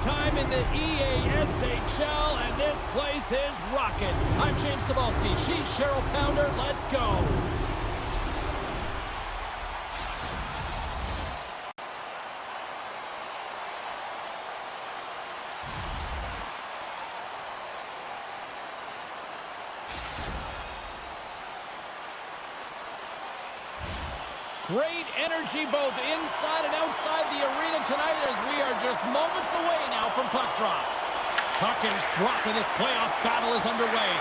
Time in the EASHL, and this place is rocking. I'm James Cebulski. She's Cheryl Pounder. Let's go. Great energy both inside and outside the arena tonight as we are just moments away now from puck drop. Puck is dropped and this playoff battle is underway.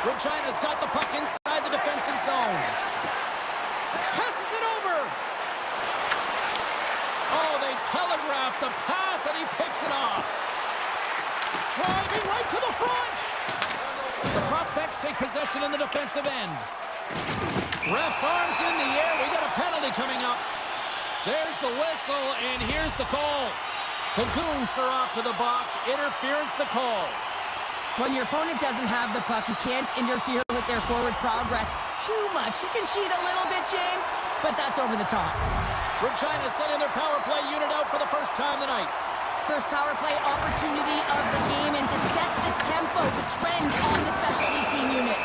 Regina's got the puck inside the defensive zone. Passes it over. Oh, they telegraphed the pass and he picks it off. Driving right to the front. The prospects take possession in the defensive end. Ref's arms in the air. We got a penalty coming up. There's the whistle, and here's the call. Cagoons are off to the box. Interference the call. When your opponent doesn't have the puck, you can't interfere with their forward progress too much. You can cheat a little bit, James, but that's over the top. Regina sending their power play unit out for the first time tonight. First power play opportunity of the game, and to set the tempo, the trend on the specialty team unit.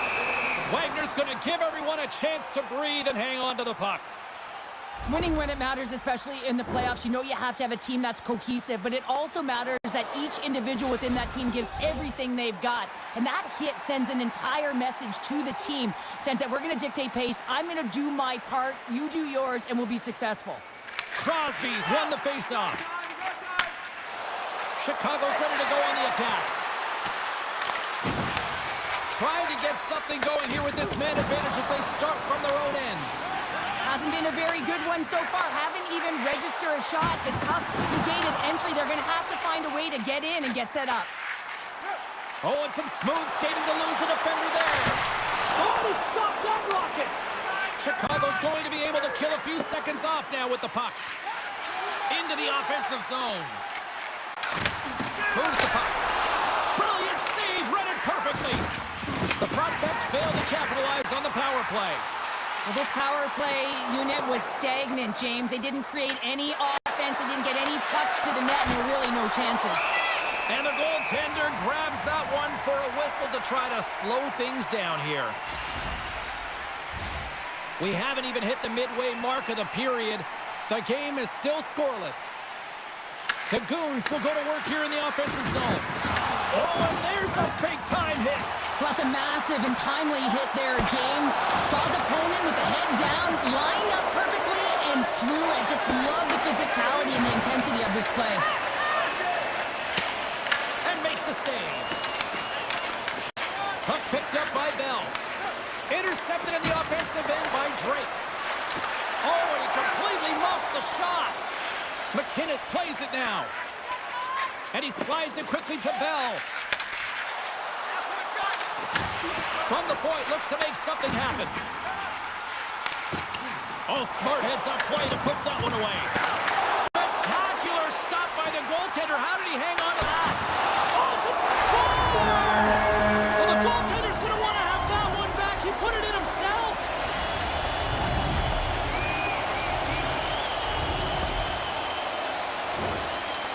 Wagner's going to give everyone a chance to breathe and hang on to the puck. Winning when it matters, especially in the playoffs, you know you have to have a team that's cohesive, but it also matters that each individual within that team gives everything they've got. And that hit sends an entire message to the team, saying that we're going to dictate pace, I'm going to do my part, you do yours, and we'll be successful. Crosby's won the faceoff. Chicago's ready to go on the attack. Trying to get something going here with this man advantage as they start from their own end. Hasn't been a very good one so far. Haven't even registered a shot. The tough, negated entry. They're going to have to find a way to get in and get set up. Oh, and some smooth skating to lose the defender there. Oh, he stopped that rocket. Chicago's going to be able to kill a few seconds off now with the puck. Into the offensive zone. Moves the puck. Brilliant save, read it perfectly. The prospects fail to capitalize on the power play. Well, this power play unit was stagnant, James. They didn't create any offense. They didn't get any pucks to the net, and there were really no chances. And the goaltender grabs that one for a whistle to try to slow things down here. We haven't even hit the midway mark of the period. The game is still scoreless. The Goons will go to work here in the offensive zone. Oh, and there's a big-time hit. Plus a massive and timely hit there, James. Saw his opponent with the head down, lined up perfectly, and threw it. Just love the physicality and the intensity of this play. And makes the save. Puck picked up by Bell. Intercepted in the offensive end by Drake. Oh, and he completely muffs the shot. McInnes plays it now. And he slides it quickly to Bell. From the point, looks to make something happen. Oh, smart heads-up play to put that one away. Spectacular stop by the goaltender. How did he hang on to that? Oh, it's a scores! Well, the goaltender's going to want to have that one back. He put it in himself.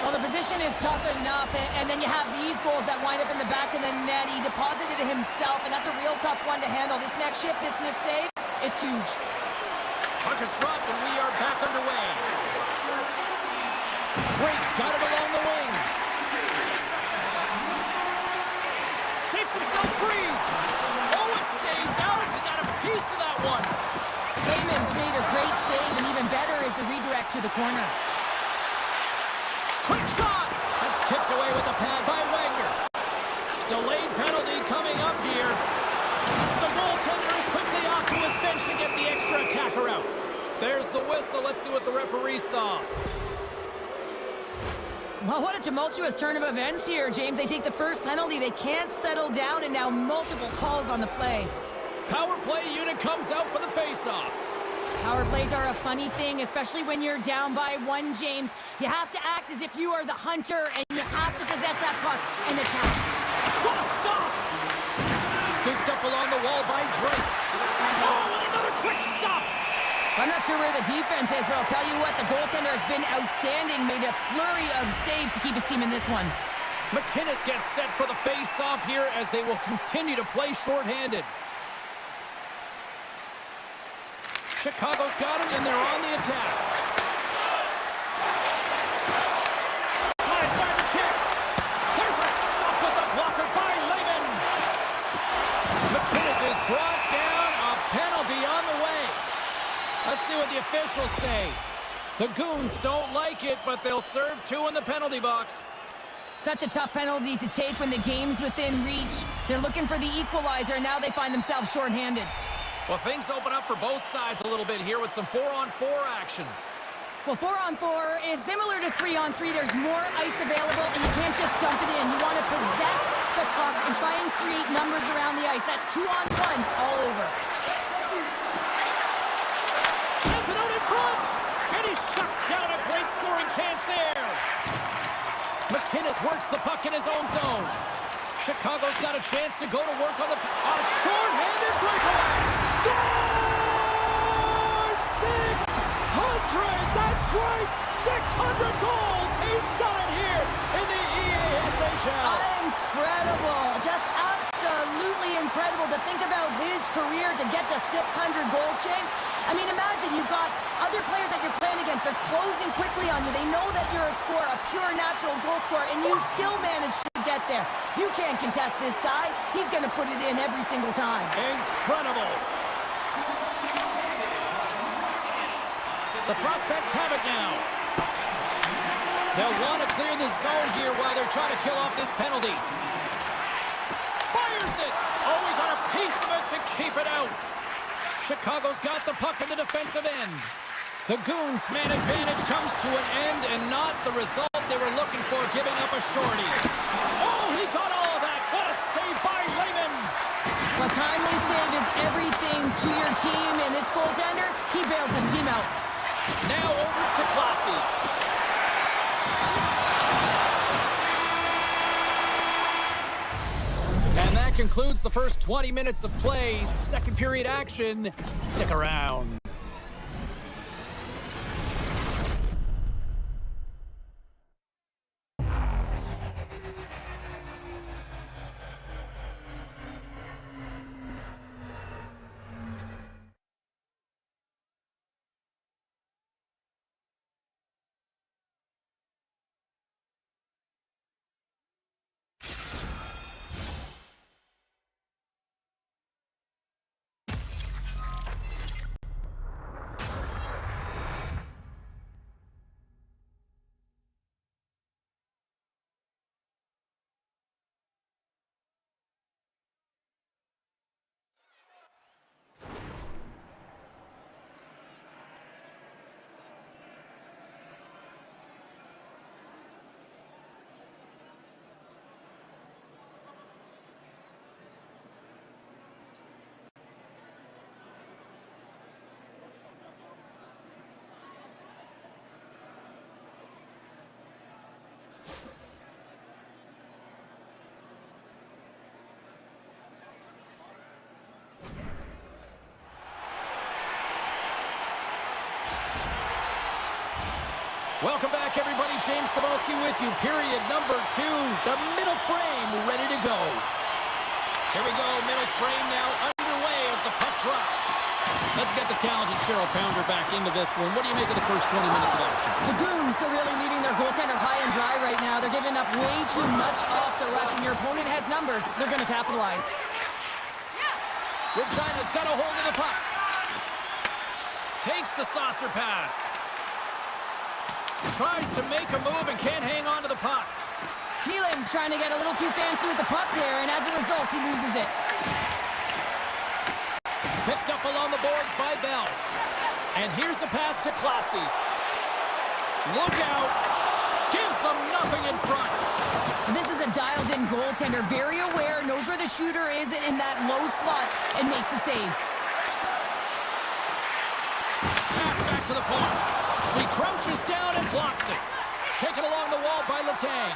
Well, the position is tough enough, and then you have these goals that wind up in the back of the net. He deposited it himself, and that's a real tough one to handle. This next shift, this next save, it's huge. Puck is dropped, and we are back underway. Drake's got it along the wing. Shakes himself free. Oh, it stays out. He got a piece of that one. Raymond's made a great save, and even better is the redirect to the corner. Quick shot! That's kicked away with the pad by Wagner. Delayed penalty coming up here. The goaltender is quickly off to his bench to get the extra attacker out. There's the whistle. Let's see what the referee saw. Well, what a tumultuous turn of events here, James. They take the first penalty. They can't settle down, and now multiple calls on the play. Power play unit comes out for the face-off. Power plays are a funny thing, especially when you're down by one, James. You have to act as if you are the hunter, and you have to possess that puck and attack. What a stop! Scooped up along the wall by Drake. Oh, and another quick stop! I'm not sure where the defense is, but I'll tell you what, the goaltender has been outstanding, made a flurry of saves to keep his team in this one. McInnes gets set for the face-off here as they will continue to play shorthanded. Chicago's got it, and they're on the attack. Slides by the check. There's a stop with the blocker by Lehman. McInnes is brought down. A penalty on the way. Let's see what the officials say. The Goons don't like it, but they'll serve two in the penalty box. Such a tough penalty to take when the game's within reach. They're looking for the equalizer, and now they find themselves shorthanded. Well, things open up for both sides a little bit here with some 4-on-4 action. Well, 4-on-4 is similar to 3-on-3. There's more ice available, and you can't just dump it in. You want to possess the puck and try and create numbers around the ice. That's 2-on-1s all over. Sends it out in front, and he shuts down a great scoring chance there. McInnes works the puck in his own zone. Chicago's got a chance to go to work on the... A short-handed breakaway! Score! 600! That's right! 600 goals! He's done it here in the EASHL! Incredible! Just absolutely incredible to think about his career to get to 600 goals, James. I mean, imagine you've got other players that you're playing against are closing quickly on you. They know that you're a scorer, a pure natural goal scorer, and you still manage to get there. You can't contest this guy. He's going to put it in every single time. Incredible! The prospects have it now. They'll want to clear the zone here while they're trying to kill off this penalty. Fires it! Oh, he got a piece of it to keep it out. Chicago's got the puck in the defensive end. The Goons' man advantage comes to an end, and not the result they were looking for, giving up a shorty. Oh, he got all of that. What a save by Raymond. A timely save is everything to your team, and this goaltender, he bails his team out. Now over to Classy. And that concludes the first 20 minutes of play. Second period action. Stick around. Welcome back, everybody. James Cybulski with you. Period number 2. The middle frame ready to go. Here we go. Middle frame now underway as the puck drops. Let's get the talented Cheryl Pounder back into this one. What do you make of the first 20 minutes of action? The Goons are really leaving their goaltender high and dry right now. They're giving up way too much off the rush. When your opponent has numbers, they're going to capitalize. Regina's got a hold of the puck. Takes the saucer pass. Tries to make a move and can't hang on to the puck. Keelan's trying to get a little too fancy with the puck there, and as a result, he loses it. Picked up along the boards by Bell. And here's the pass to Classy. Look out. Gives them nothing in front. This is a dialed-in goaltender, very aware, knows where the shooter is in that low slot, and makes the save. Pass back to the point. She crouches down and blocks it. Taken along the wall by Letang.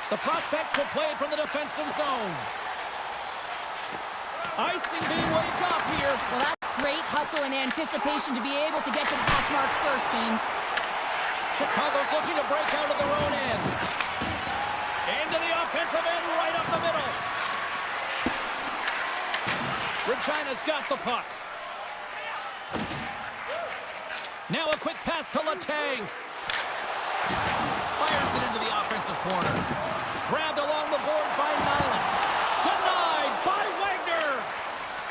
The prospects will play it from the defensive zone. Icing being waved off here. Well, that's great hustle and anticipation to be able to get to the hash marks first, James. Chicago's looking to break out of their own end. Into the offensive end, right up the middle. Regina's got the puck. Now a quick pass to Letang. Fires it into the offensive corner. Grabbed along the boards by Nyland. Denied by Wagner.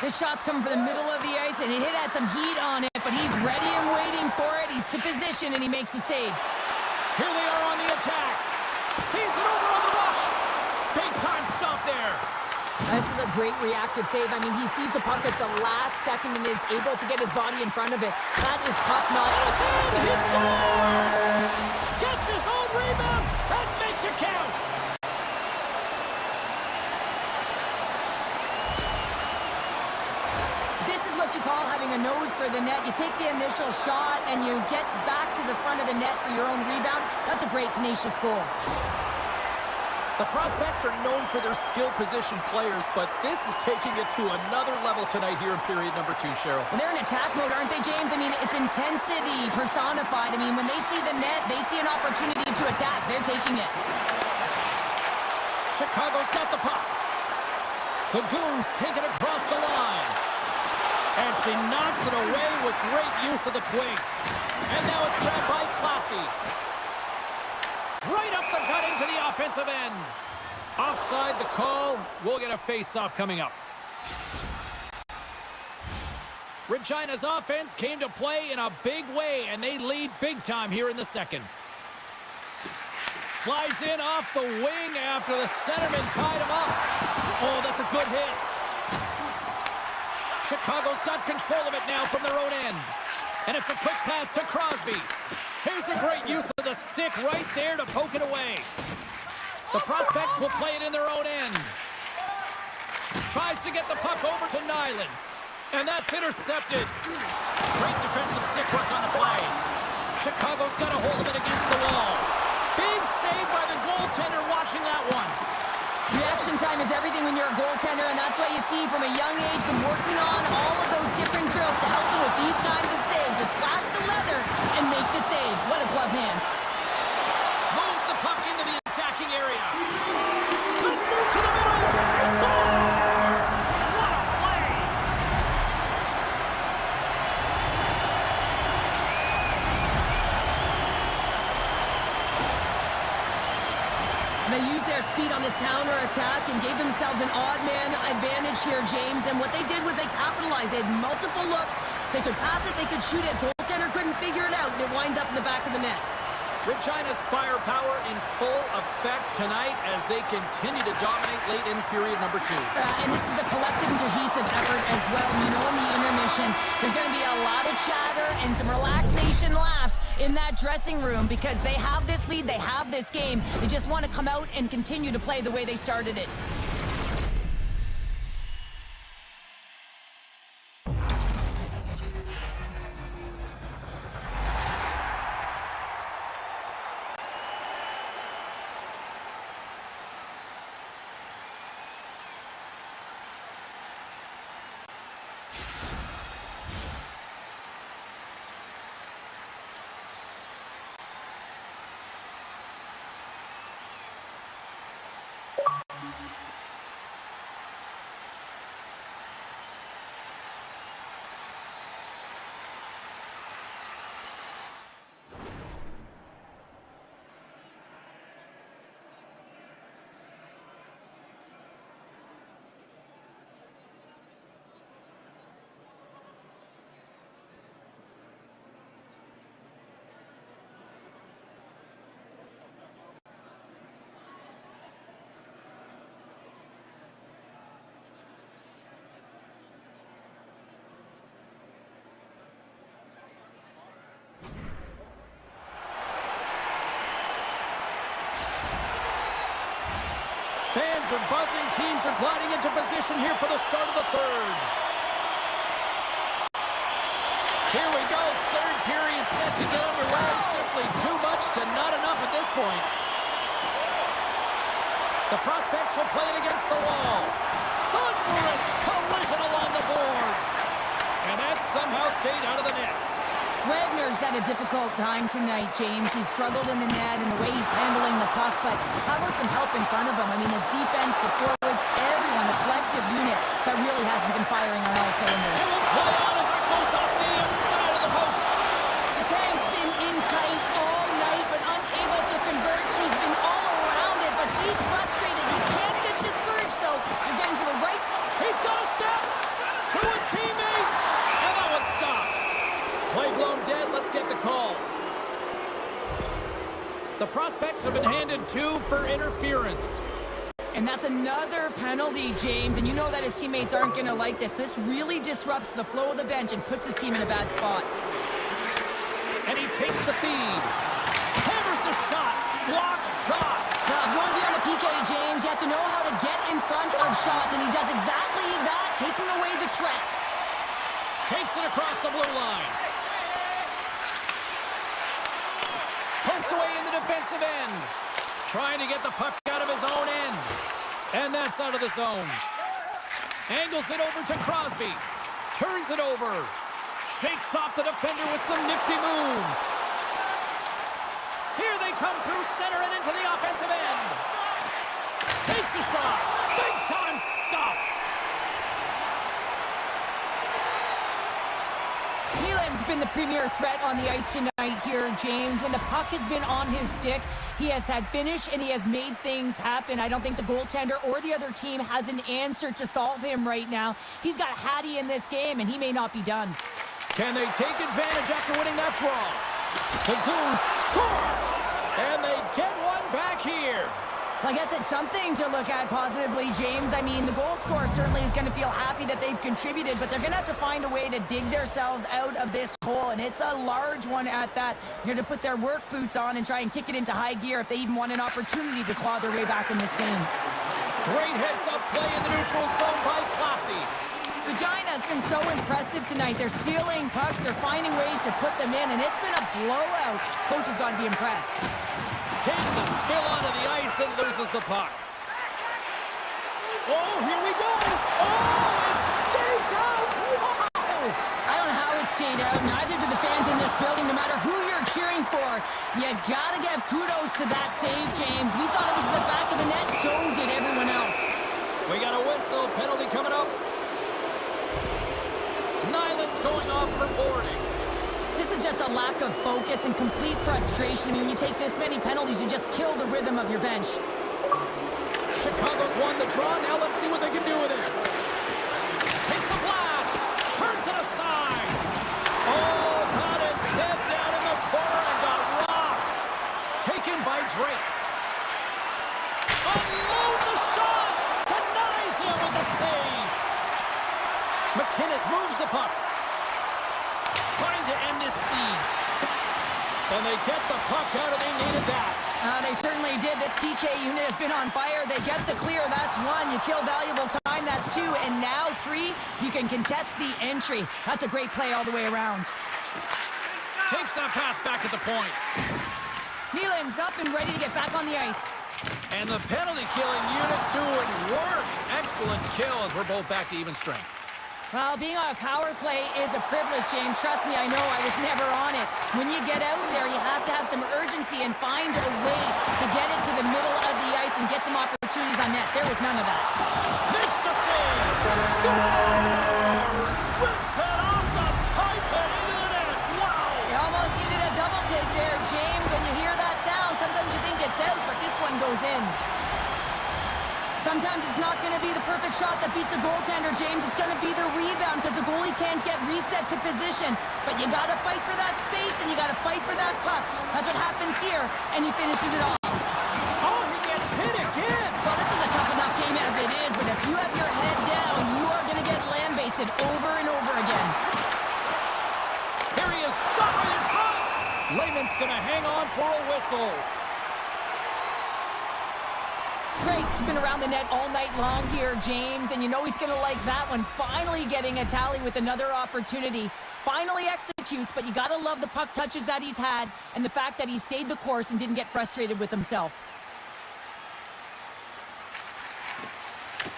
This shot's coming from the middle of the ice, and it has some heat on it, but he's ready and waiting for it. He's to position, and he makes the save. Here they are on the attack. Feeds it over on the rush. Big time stop there. This is a great reactive save. I mean, he sees the puck at the last second and is able to get his body in front of it. That is tough not. It's in! He scores! Gets his own rebound and makes it count. This is what you call having a nose for the net. You take the initial shot and you get back to the front of the net for your own rebound. That's a great, tenacious goal. The prospects are known for their skill position players, but this is taking it to another level tonight here in period number 2, Cheryl. Well, they're in attack mode, aren't they, James? I mean, it's intensity personified. I mean, when they see the net, they see an opportunity to attack. They're taking it. Chicago's got the puck. The Goons take it across the line. And she knocks it away with great use of the twig. And now it's grabbed by Classy. Right up the gut into the offensive end. Offside the call. We'll get a face-off coming up. Regina's offense came to play in a big way, and they lead big time here in the second. Slides in off the wing after the centerman tied him up. Oh, that's a good hit. Chicago's got control of it now from their own end. And it's a quick pass to Crosby. Here's a great use of the stick right there to poke it away. The prospects will play it in their own end. Tries to get the puck over to Nyland. And that's intercepted. Great defensive stick work on the play. Chicago's got a hold of it against the wall. Big save by the goaltender watching that one. Reaction time is everything when you're a goaltender, and that's why you see from a young age them working on all of those different drills to help them with these kinds of saves. Just flash the leather and make the save. What a glove hand. Moves the puck into the attacking area. Let's move to the middle. They scores! What a play! They used their speed on this counter-attack and gave themselves an odd man advantage here, James. And what they did was they capitalized. They had multiple looks. They could pass it, they could shoot it. Goaltender couldn't figure it out, and it winds up in the back of the net. Regina's firepower in full effect tonight as they continue to dominate late in period number 2. And this is a collective and cohesive effort as well. And you know, in the intermission, there's going to be a lot of chatter and some relaxation laughs in that dressing room because they have this lead, they have this game. They just want to come out and continue to play the way they started it. Fans are buzzing. Teams are gliding into position here for the start of the third. Here we go. Third period set to get underway. Simply too much to not enough at this point. The prospects will play it against the wall. Thunderous collision along the boards. And that somehow stayed out of the net. Wagner's had a difficult time tonight, James. He's struggled in the net and the way he's handling the puck, but how about some help in front of him? I mean, his defense, the forwards, everyone, a collective unit that really hasn't been firing on all cylinders. It will play on as it goes off the inside of the post. The Tang's been in tight all night, but unable to convert. She's been all around it, but she's frustrated. You can't get discouraged, though. You're getting to the right... He's got a step to his teammate, and that one's stopped. Play blown dead. Let's get the call. The prospects have been handed 2 for interference. And that's another penalty, James. And you know that his teammates aren't going to like this. This really disrupts the flow of the bench and puts his team in a bad spot. And he takes the feed. Hammers the shot. Block shot. Now, if you want to be on the PK, James, you have to know how to get in front of shots. And he does exactly that, taking away the threat. Takes it across the blue line. Poked away in the defensive end. Trying to get the puck out of his his own end. And that's out of the zone. Angles it over to Crosby. Turns it over. Shakes off the defender with some nifty moves. Here they come through center and into the offensive end. Takes a shot. Big time stop. Nyland's been the premier threat on the ice tonight here, James. When the puck has been on his stick, he has had finish and he has made things happen. I don't think the goaltender or the other team has an answer to solve him right now. He's got Hattie in this game, and he may not be done. Can they take advantage after winning that draw? The Goose scores! And they get one back here. Well, I guess it's something to look at positively, James. I mean, the goal scorer certainly is going to feel happy that they've contributed, but they're going to have to find a way to dig themselves out of this hole, and it's a large one at that. They're going to put their work boots on and try and kick it into high gear if they even want an opportunity to claw their way back in this game. Great heads-up play in the neutral zone by Classy. Regina's been so impressive tonight. They're stealing pucks, they're finding ways to put them in, and it's been a blowout. Coach has got to be impressed. Takes a spill onto the ice and loses the puck. Oh, here we go! Oh, it stays out! Wow! I don't know how it stayed out. Neither do the fans in this building, no matter who you're cheering for. You gotta give kudos to that save, James. We thought it was in the back of the net, so did everyone else. We got a whistle, penalty coming up. Nyland's going off for boarding. This is just a lack of focus and complete frustration. I mean, when you take this many penalties, you just kill the rhythm of your bench. Chicago's won the draw. Now let's see what they can do with it. Takes a blast. Turns it aside. Oh, got his head down in the corner and got rocked. Taken by Drake. Unloads a shot. Denies him with the save. McInnes moves the puck. Trying to end this siege. And they get the puck out, and they needed that. They certainly did. This PK unit has been on fire. They get the clear. That's one. You kill valuable time. That's two. And now three, you can contest the entry. That's a great play all the way around. Takes that pass back at the point. Nyland's up and ready to get back on the ice. And the penalty-killing unit doing work. Excellent kill as we're both back to even strength. Well, being on a power play is a privilege, James. Trust me, I know. I was never on it. When you get out there, you have to have some urgency and find a way to get it to the middle of the ice and get some opportunities on net. There was none of that. Makes the save. Scores! Rips it off the pipe and into the net. Wow! You almost needed a double take there, James. When you hear that sound, sometimes you think it's out, but this one goes in. Sometimes it's not going to be the perfect shot that beats a goaltender, James. It's going to be the rebound because the goalie can't get reset to position. But you got to fight for that space and you got to fight for that puck. That's what happens here, and he finishes it off. Oh, he gets hit again. Well, this is a tough enough game as it is, but if you have your head down, you are going to get lambasted over and over again. Here he is, shot right in front. Lehman's going to hang on for a whistle. Drake's been around the net all night long here, James, and you know he's going to like that one. Finally getting a tally with another opportunity. Finally executes, but you got to love the puck touches that he's had and the fact that he stayed the course and didn't get frustrated with himself.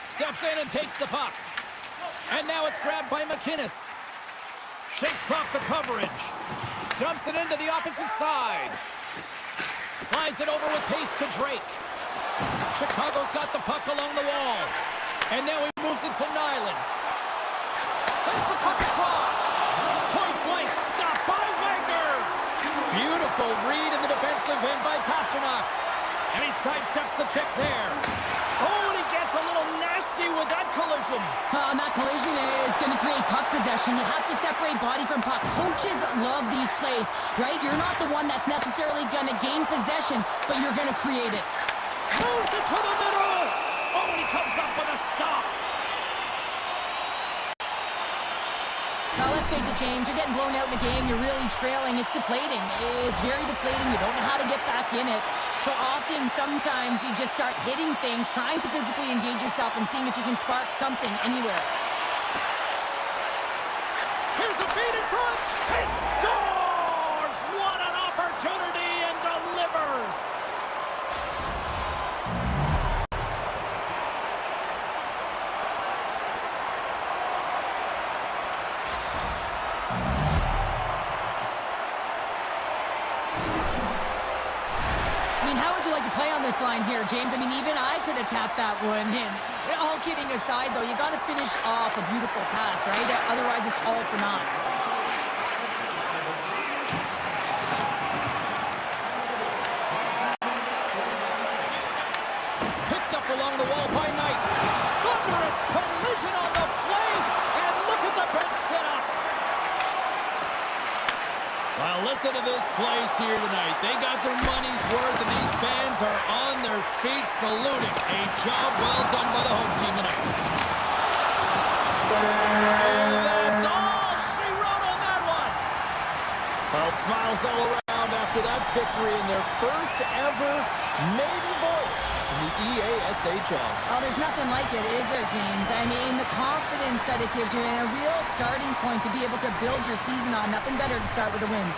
Steps in and takes the puck. And now it's grabbed by McInnes. Shakes off the coverage. Dumps it into the opposite side. Slides it over with pace to Drake. Chicago's got the puck along the wall. And now he moves it to Nyland. Sends the puck across. Point blank stop by Wagner. Beautiful read in the defensive end by Pasternak. And he sidesteps the check there. Oh, and he gets a little nasty with that collision. And that collision is going to create puck possession. You have to separate body from puck. Coaches love these plays, right? You're not the one that's necessarily going to gain possession, but you're going to create it. Moves it to the middle. Oh, and he comes up with a stop. Now, let's face it, James, you're getting blown out in the game. You're really trailing. It's deflating. It's very deflating. You don't know how to get back in it. So often, sometimes, you just start hitting things, trying to physically engage yourself and seeing if you can spark something anywhere. Here's a feed in front. He scores! What an opportunity and delivers! mean, how would you like to play on this line here, James? I mean, even I could have tapped that one in. All kidding aside, though, you got to finish off a beautiful pass, right? Otherwise, it's all for naught. Picked up along the wall by Knight. Thunderous collision on the plate, and look at the bench set up. Well, listen to this place here tonight. They got their money's worth, and these fans are on their feet saluting. A job well done by the home team tonight. And that's all she wrote on that one. Well, smiles all around after that victory in their first ever maiden voyage in the EASHL. Well, there's nothing like it, is there, James? I mean, the confidence that it gives you and a real starting point to be able to build your season on. Nothing better to start with a win.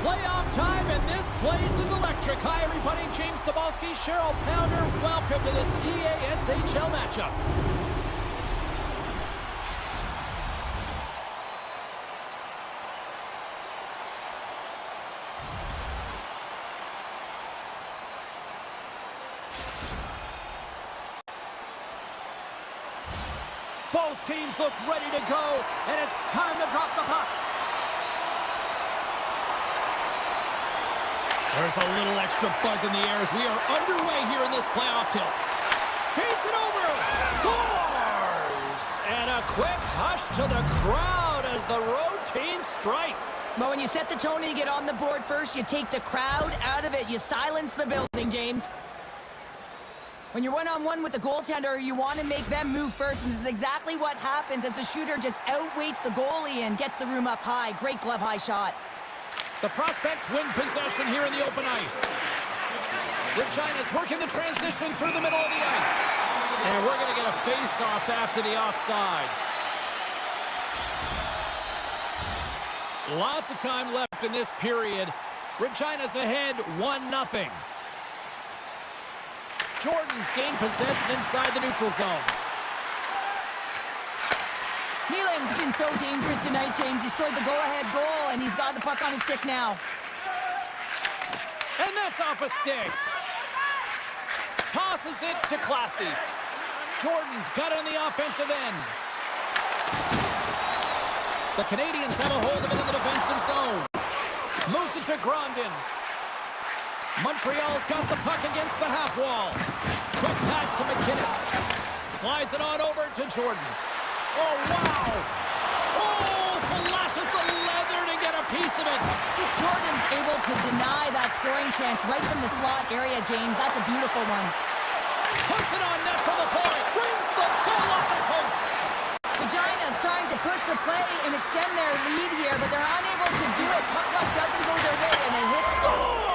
Playoff time, and this place is electric. Hi, everybody. James Cebulski, Cheryl Pounder. Welcome to this EASHL matchup. Both teams look ready to go, and it's time to drop the puck. There's a little extra buzz in the air as we are underway here in this playoff tilt. Feeds it over. Scores! And a quick hush to the crowd as the road team strikes. But when you set the tone and you get on the board first, you take the crowd out of it. You silence the building, James. When you're one-on-one with the goaltender, you want to make them move first, and this is exactly what happens as the shooter just outweights the goalie and gets the room up high. Great glove-high shot. The prospects win possession here in the open ice. Regina's working the transition through the middle of the ice. And we're going to get a face-off after the offside. Lots of time left in this period. Regina's ahead 1-0. Jordan's gained possession inside the neutral zone. Nyland's been so dangerous tonight, James. He scored the go-ahead goal, and he's got the puck on his stick now. And that's off a stick. Tosses it to Classy. Jordan's got it on the offensive end. The Canadians have a hold of it in the defensive zone. Moves it to Grondin. Montreal's got the puck against the half wall. Quick pass to McInnes. Slides it on over to Jordan. Oh, wow! Oh, flashes the leather to get a piece of it. Jordan's able to deny that scoring chance right from the slot area, James. That's a beautiful one. Puts it on net for the point. Brings the ball off the post. Regina's trying to push the play and extend their lead here, but they're unable to do it. Puck luck doesn't go their way, and they hit. Scores!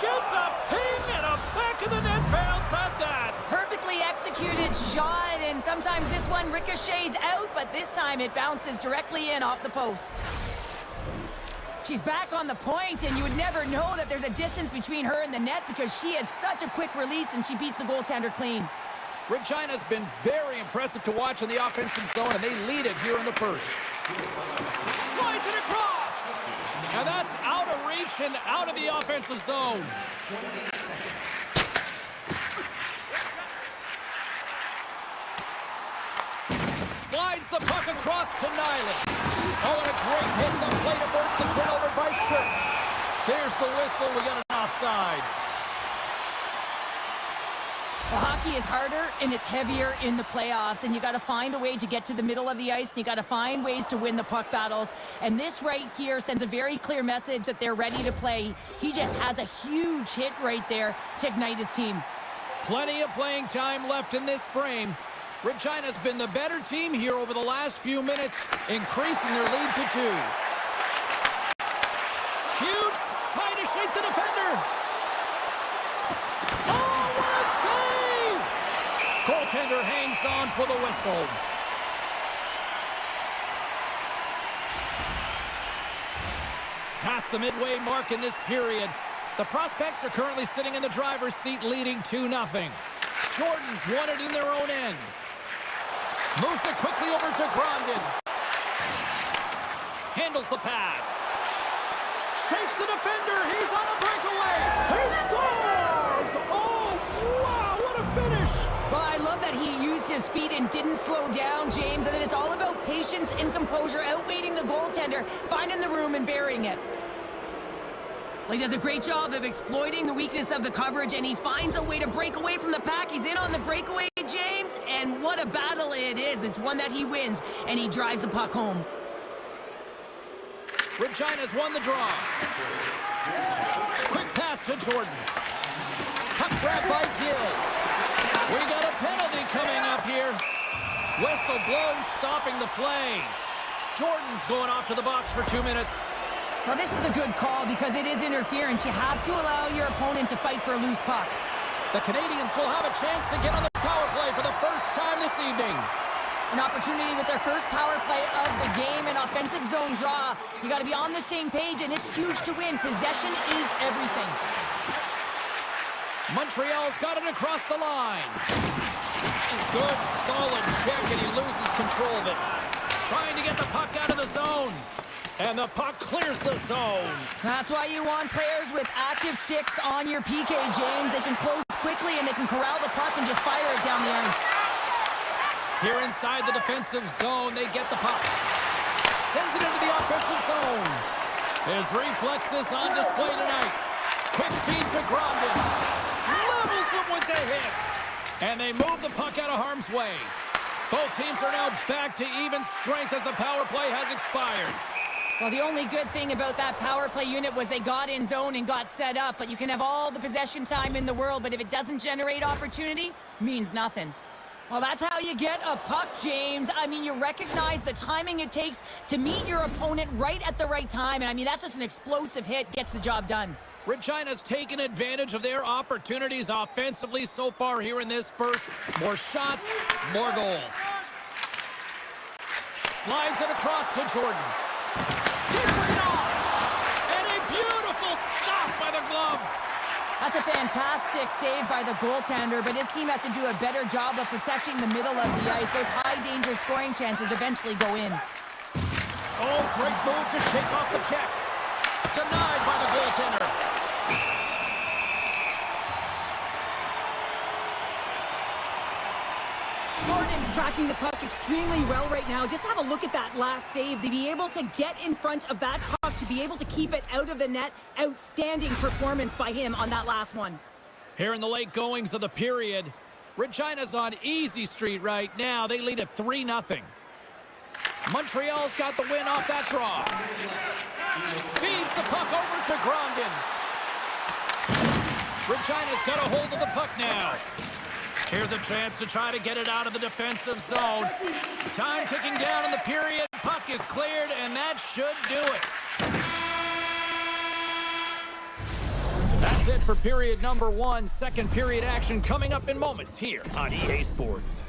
Gets a ping and a back of the net bounce at that. Perfectly executed shot, and sometimes this one ricochets out, but this time it bounces directly in off the post. She's back on the point, and you would never know that there's a distance between her and the net because she has such a quick release, and she beats the goaltender clean. Regina's been very impressive to watch in the offensive zone, and they lead it here in the first. Slides it across! And that's out of reach and out of the offensive zone. Slides the puck across to Nyland. Oh, and a great hits on play to force the turnover by Shirt. There's the whistle. We got an offside. Well, hockey is harder and it's heavier in the playoffs, and you got to find a way to get to the middle of the ice, and you got to find ways to win the puck battles. And this right here sends a very clear message that they're ready to play. He just has a huge hit right there to ignite his team. Plenty of playing time left in this frame. Regina's been the better team here over the last few minutes, increasing their lead to 2. Huge, trying to shake the defender. Oh, what a save! Goaltender hangs on for the whistle. Past the midway mark in this period, the prospects are currently sitting in the driver's seat, leading 2-0. Jordan's won it in their own end. Moves it quickly over to Grondin. Handles the pass. Shakes the defender. He's on a breakaway. He scores! Oh, wow, what a finish! Well, I love that he used his speed and didn't slow down, James. And then it's all about patience and composure, outweighing the goaltender, finding the room and burying it. Well, he does a great job of exploiting the weakness of the coverage, and he finds a way to break away from the pack. He's in on the breakaway, James, and what a battle it is. It's one that he wins, and he drives the puck home. Regina's won the draw. Quick pass to Jordan. Puck grab by Gill. We got a penalty coming up here. Whistle blown, stopping the play. Jordan's going off to the box for 2 minutes. Well, this is a good call because it is interference. You have to allow your opponent to fight for a loose puck. The Canadians will have a chance to get on the power play for the first time this evening. An opportunity with their first power play of the game, an offensive zone draw. You got to be on the same page, and it's huge to win. Possession is everything. Montreal's got it across the line. Good, solid check, and he loses control of it. Trying to get the puck out of the zone. And the puck clears the zone. That's why you want players with active sticks on your PK, James. They can close quickly and they can corral the puck and just fire it down the ice. Here inside the defensive zone, they get the puck. Sends it into the offensive zone. His reflexes on display tonight. Quick feed to Grondin. Levels him with the hit. And they move the puck out of harm's way. Both teams are now back to even strength as the power play has expired. Well, the only good thing about that power play unit was they got in zone and got set up, but you can have all the possession time in the world, but if it doesn't generate opportunity, means nothing. Well, that's how you get a puck, James. I mean, you recognize the timing it takes to meet your opponent right at the right time, and I mean, that's just an explosive hit, gets the job done. Regina's taken advantage of their opportunities offensively so far here in this first. More shots, more goals. Slides it across to Jordan. Dishes it off! And a beautiful stop by the glove. That's a fantastic save by the goaltender, but his team has to do a better job of protecting the middle of the ice. Those high-danger scoring chances eventually go in. Oh, great move to shake off the check. Denied by the goaltender. Jordan's tracking the puck extremely well right now. Just have a look at that last save. To be able to get in front of that puck, to be able to keep it out of the net, outstanding performance by him on that last one. Here in the late goings of the period, Regina's on easy street right now. They lead at 3-0. Montreal's got the win off that draw. Feeds the puck over to Grondin. Regina's got a hold of the puck now. Here's a chance to try to get it out of the defensive zone. Time ticking down in the period. Puck is cleared, and that should do it. That's it for period number 1. Second period action coming up in moments here on EA Sports.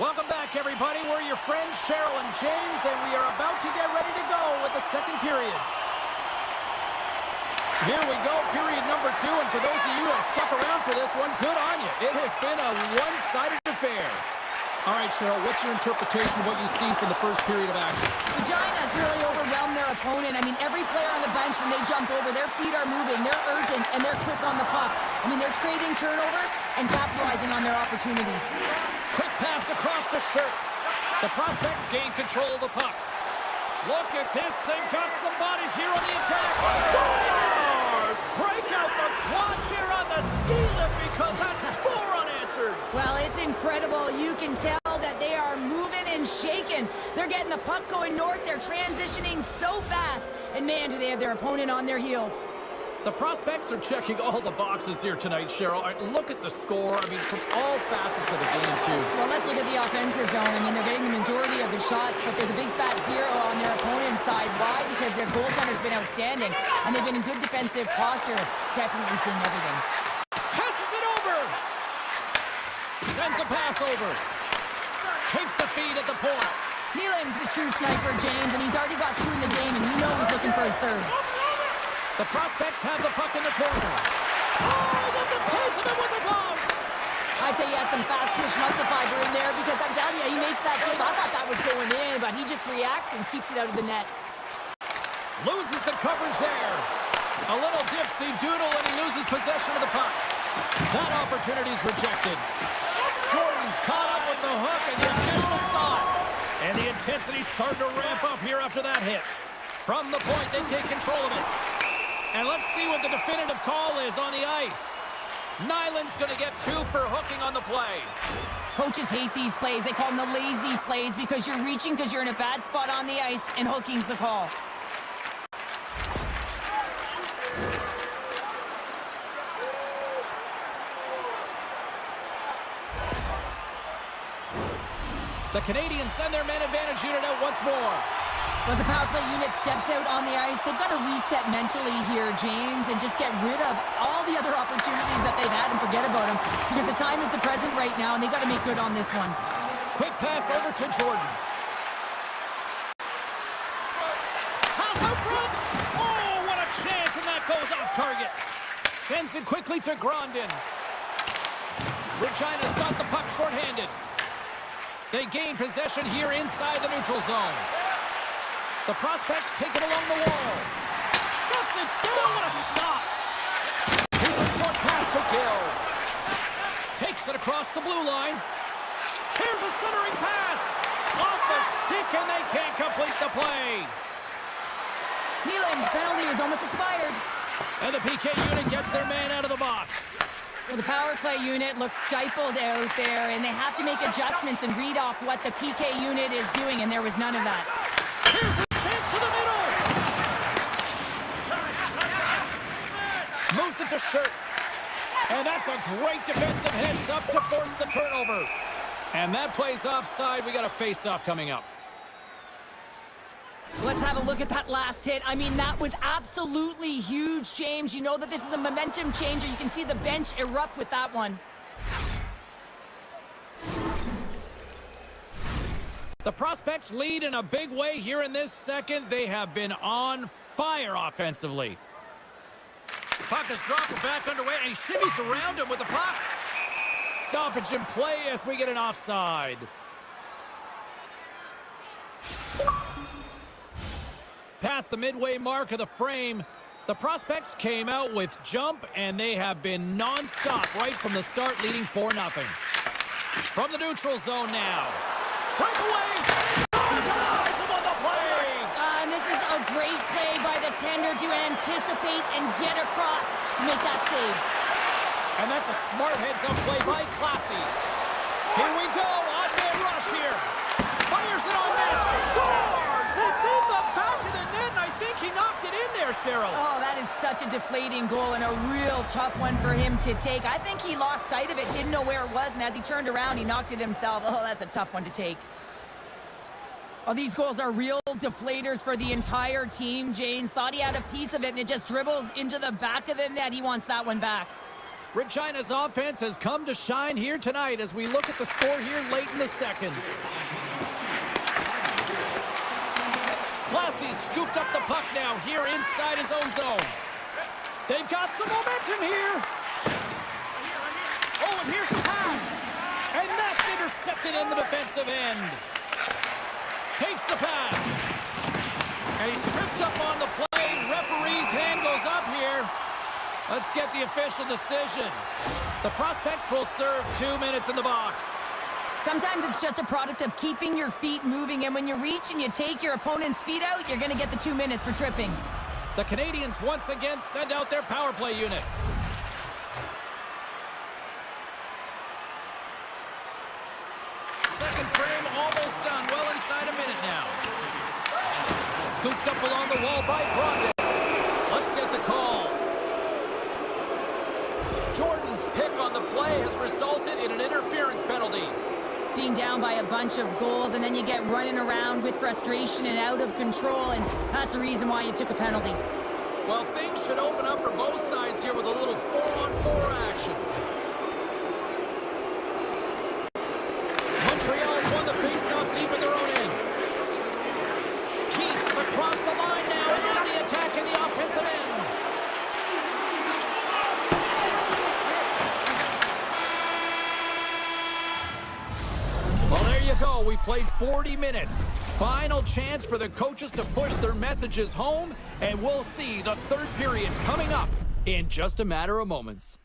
Welcome back, everybody. We're your friends, Cheryl and James, and we are about to get ready to go with the second period. Here we go, period number 2, and for those of you who have stuck around for this one, good on you. It has been a one-sided affair. All right, Cheryl, what's your interpretation of what you've seen from the first period of action? Regina's really overwhelmed their opponent. I mean, every player on the bench, when they jump over, their feet are moving, they're urgent, and they're quick on the puck. I mean, they're creating turnovers and capitalizing on their opportunities. Quick pass across to Shirt. The prospects gain control of the puck. Look at this. They've got some bodies here on the attack. Scores! Break out the quad cheer on the ski lift because that's 4 unanswered. Well, it's incredible. You can tell that they are moving and shaking. They're getting the puck going north. They're transitioning so fast. And man, do they have their opponent on their heels. The prospects are checking all the boxes here tonight, Cheryl. Look at the score. I mean, from all facets of the game, too. Well, let's look at the offensive zone. I mean, they're getting the majority of the shots, but there's a big fat 0 on their opponent's side. Why? Because their goaltender's been outstanding, and they've been in good defensive posture, definitely seeing everything. Passes it over. Sends a pass over. Takes the feed at the point. Nyland's a true sniper, James, and he's already got 2 in the game, and you know he's looking for his 3rd. The prospects have the puck in the corner. Oh, that's a piece of it with the glove. I'd say he has some fast twitch muscle fiber in there because I'm telling you, he makes that save. I thought that was going in, but he just reacts and keeps it out of the net. Loses the coverage there. A little dipsy doodle and he loses possession of the puck. That opportunity's rejected. Jordan's caught up with the hook and the official saw it. And the intensity's starting to ramp up here after that hit. From the point, they take control of it. And let's see what the definitive call is on the ice. Nyland's going to get 2 for hooking on the play. Coaches hate these plays. They call them the lazy plays because you're reaching because you're in a bad spot on the ice, and hooking's the call. The Canadians send their man advantage unit out once more. As the power play unit steps out on the ice, they've got to reset mentally here, James, and just get rid of all the other opportunities that they've had and forget about them, because the time is the present right now, and they've got to make good on this one. Quick pass over to Jordan. Pass out front. Oh, what a chance, and that goes off target. Sends it quickly to Grondin. Regina's got the puck shorthanded. They gain possession here inside the neutral zone. The prospects take it along the wall. Shuts it down. What a stop. Here's a short pass to Gill. Takes it across the blue line. Here's a centering pass. Off the stick, and they can't complete the play. Nyland's penalty is almost expired. And the PK unit gets their man out of the box. Well, the power play unit looks stifled out there, and they have to make adjustments and read off what the PK unit is doing, and there was none of that. Here's a chance to the middle. Moves it to Shirt. And that's a great defensive heads-up to force the turnover. And that plays offside. We got a face-off coming up. Let's have a look at that last hit. I mean, that was absolutely huge, James. You know that this is a momentum changer. You can see the bench erupt with that one. The prospects lead in a big way here in this second. They have been on fire offensively. Puck is dropped back underway, and he shimmies around him with the puck. Stoppage in play as we get an offside. Past the midway mark of the frame, the prospects came out with jump, and they have been non-stop right from the start, leading 4-0. From the neutral zone now. Breakaway! Ties him on the play! And this is a great play by the tender to anticipate and get across to make that save. And that's a smart heads-up play by Classy. Here we go, on-man rush here. Fires it on net. Scores! It's in the back of the net, and I think he knocked it in there, Cheryl. Oh, that is such a deflating goal and a real tough one for him to take. I think he lost sight of it, didn't know where it was, and as he turned around, he knocked it himself. Oh, that's a tough one to take. Oh, these goals are real deflators for the entire team. James thought he had a piece of it, and it just dribbles into the back of the net. He wants that one back. Regina's offense has come to shine here tonight as we look at the score here late in the second. Classy's scooped up the puck now here inside his own zone. They've got some momentum here. Oh, and here's the pass. And that's intercepted in the defensive end. Takes the pass. And he's tripped up on the play. Referee's hand goes up here. Let's get the official decision. The prospects will serve 2 minutes in the box. Sometimes it's just a product of keeping your feet moving, and when you reach and you take your opponent's feet out, you're going to get the 2 minutes for tripping. The Canadians once again send out their power play unit. Second frame almost done. Well inside a minute now. Scooped up along the wall by Grondin. Let's get the call. Jordan's pick on the play has resulted in an interference penalty. Being down by a bunch of goals, and then you get running around with frustration and out of control, and that's the reason why you took a penalty. Well, things should open up for both sides here with a little 4-on-4 action. Montreal's won the face-off deep in their own end. Keats across the line now and on the attack in the offensive end. Well, there you go. We played 40 minutes. Final chance for the coaches to push their messages home, and we'll see the third period coming up in just a matter of moments.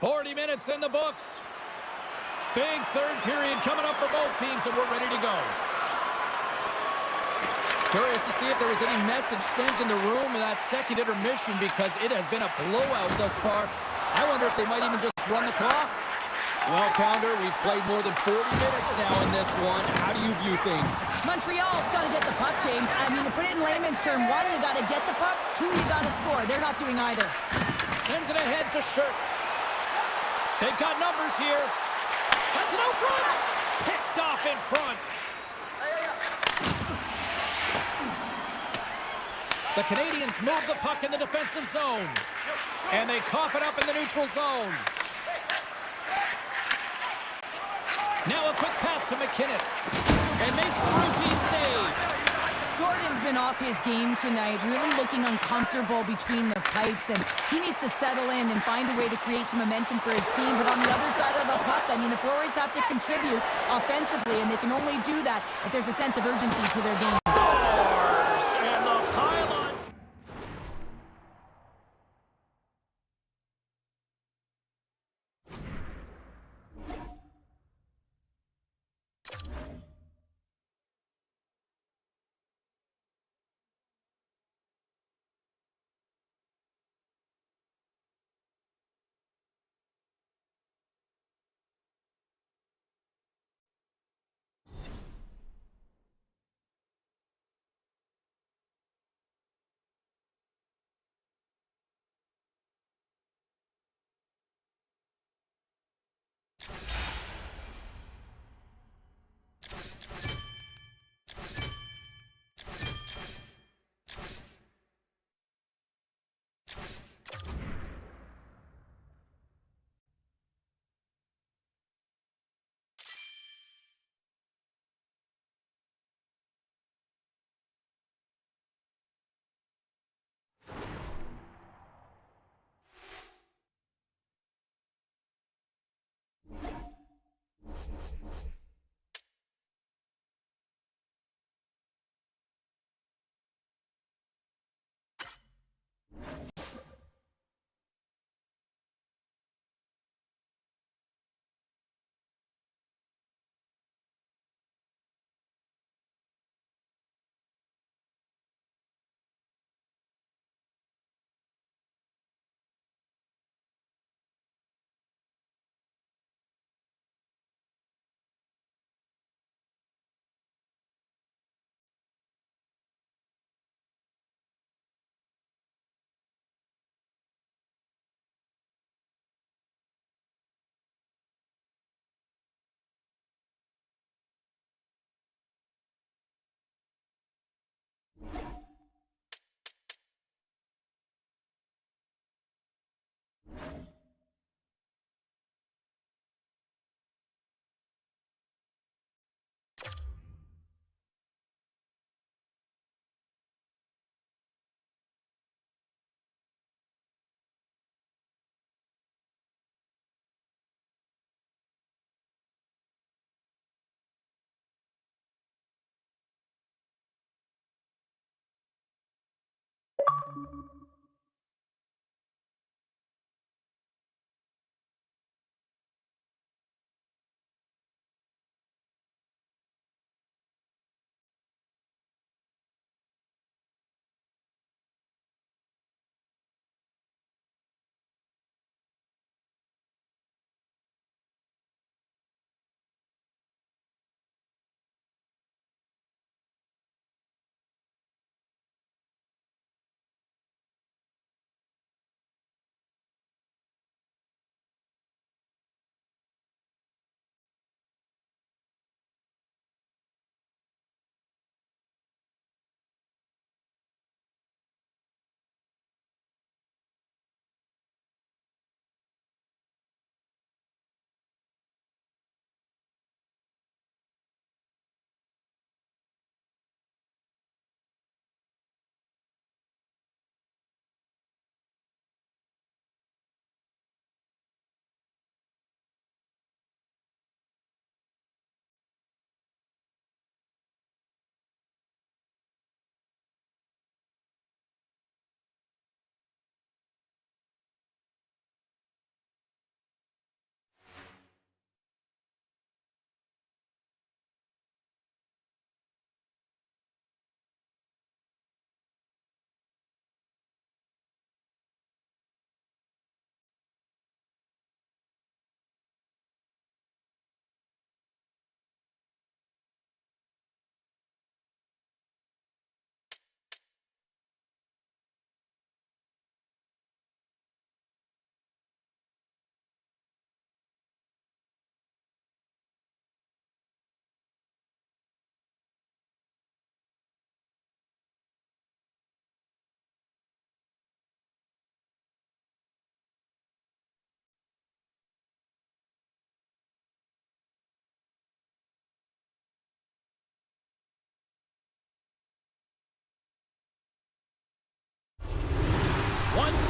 40 minutes in the books. Big third period coming up for both teams, and we're ready to go. Curious to see if there was any message sent in the room in that second intermission, because it has been a blowout thus far. I wonder if they might even just run the clock. Well, Pounder, we've played more than 40 minutes now in this one. How do you view things? Montreal's got to get the puck, James. I mean, to put it in layman's term, one, you got to get the puck. Two, you got to score. They're not doing either. Sends it ahead to Shirt. They've got numbers here. Sends it out front. Picked off in front. The Canadians move the puck in the defensive zone. And they cough it up in the neutral zone. Now a quick pass to McInnes. And makes the routine save. Jordan's been off his game tonight, really looking uncomfortable between the pipes, and he needs to settle in and find a way to create some momentum for his team. But on the other side of the puck, I mean, the forwards have to contribute offensively, and they can only do that if there's a sense of urgency to their game.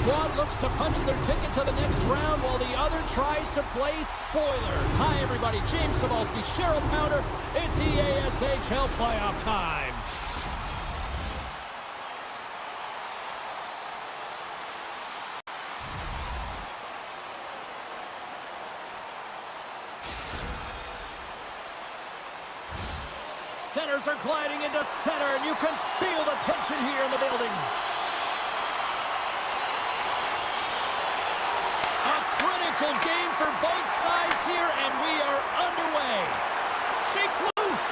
squad looks to punch their ticket to the next round while the other tries to play spoiler. Hi, everybody. James Cebulski, Cheryl Pounder. It's EASHL playoff time. Centers are gliding into center, and you can feel the tension here in the building. A critical game for both sides here, and we are underway. Shakes loose.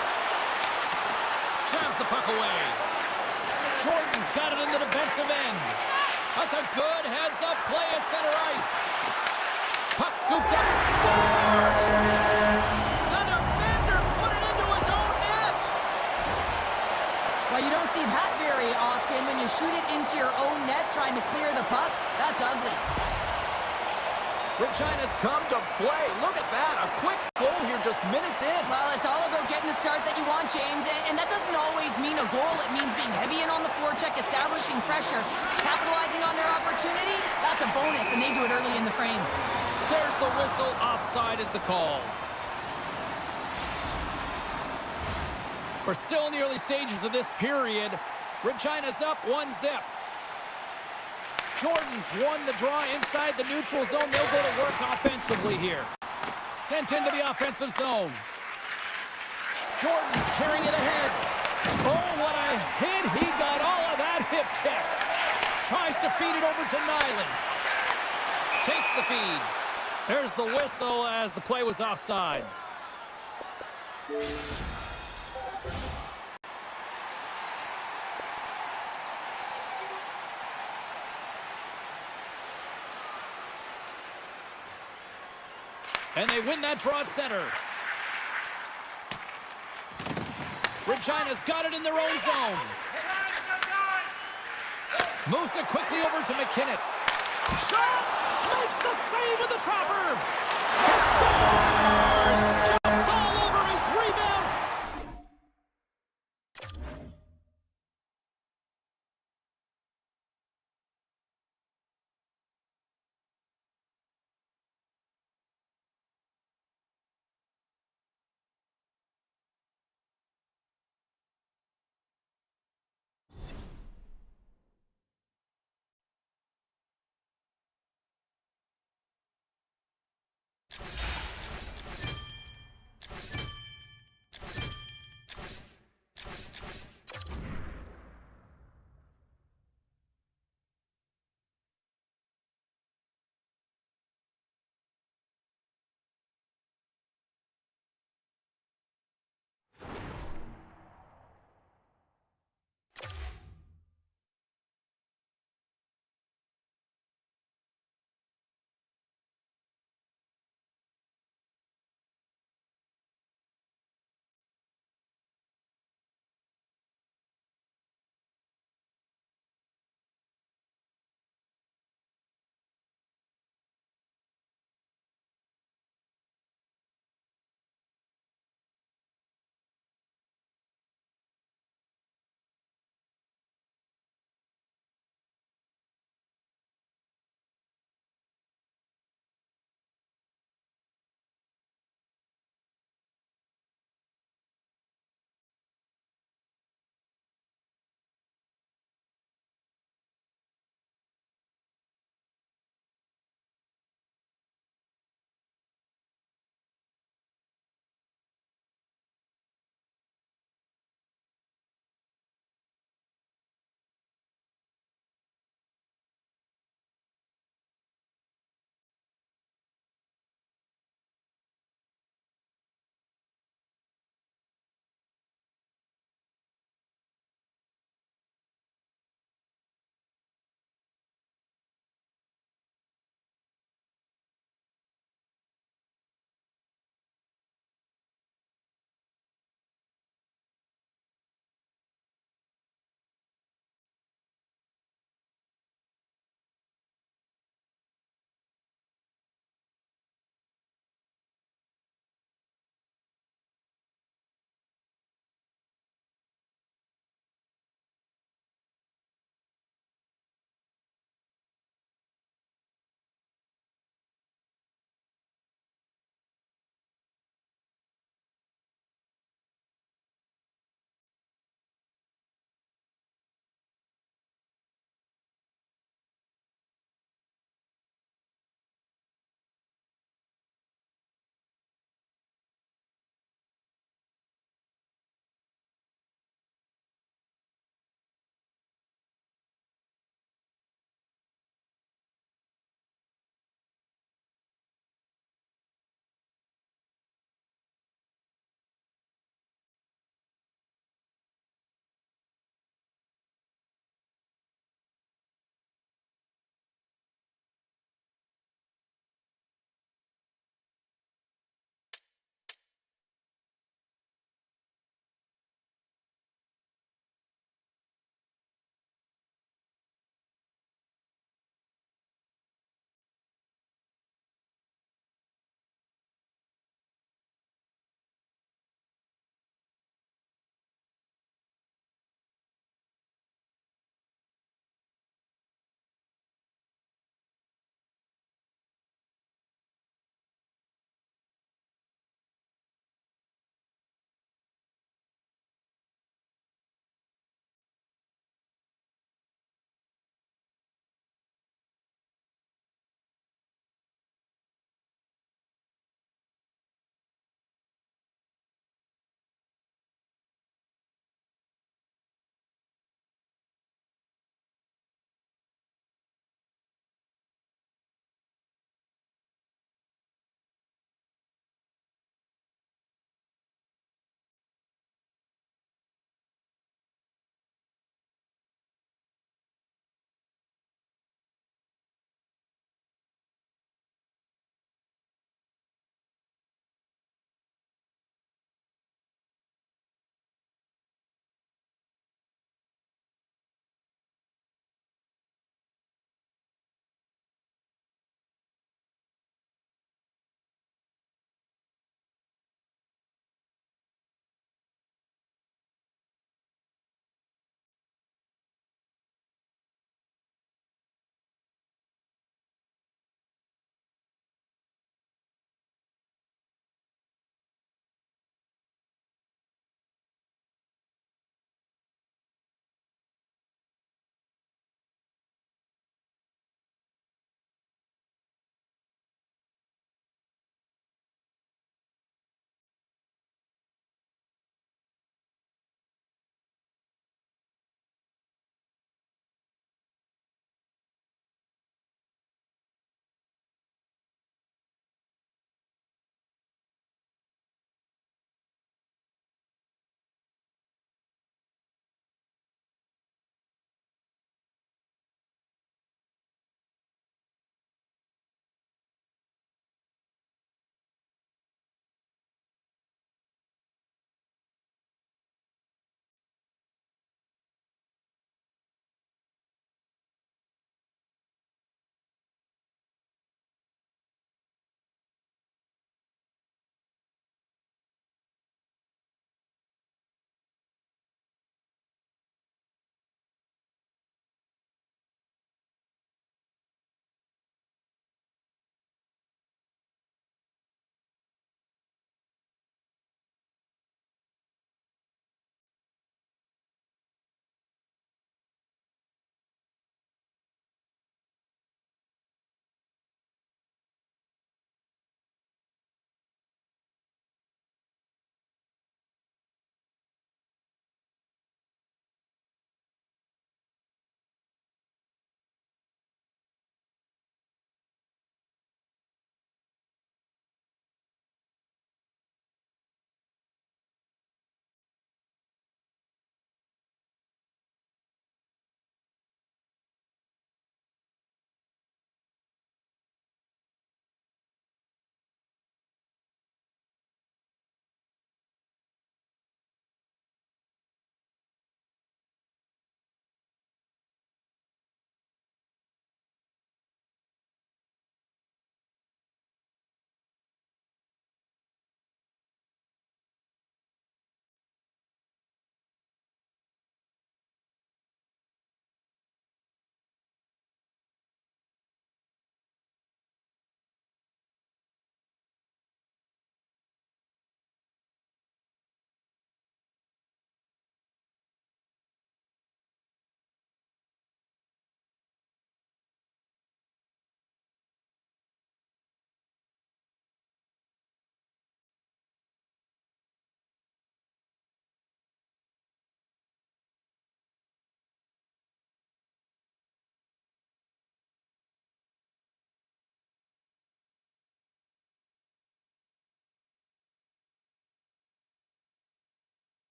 Jams the puck away. Jordan's got it in the defensive end. That's a good heads-up play at center ice. Puck scooped up. Scores! The defender put it into his own net. Well, you don't see that very often when you shoot it into your own net trying to clear the puck. That's ugly. Regina's come to play. Look at that. A quick goal here just minutes in. Well, it's all about getting the start that you want, James, and that doesn't always mean a goal. It means being heavy in on the forecheck, establishing pressure, capitalizing on their opportunity. That's a bonus, and they do it early in the frame. There's the whistle. Offside is the call. We're still in the early stages of this period. Regina's up 1-0. Jordan's won the draw inside the neutral zone. They'll go to work offensively here. Sent into the offensive zone. Jordan's carrying it ahead. Oh, what a hit. He got all of that hip check. Tries to feed it over to Nyland. Takes the feed. There's the whistle as the play was offside. And they win that draw at center. Regina's got it in their own zone. Moves it quickly over to McInnes. Shot! Makes the save with the trapper! He scores! Jumps all over his rebound!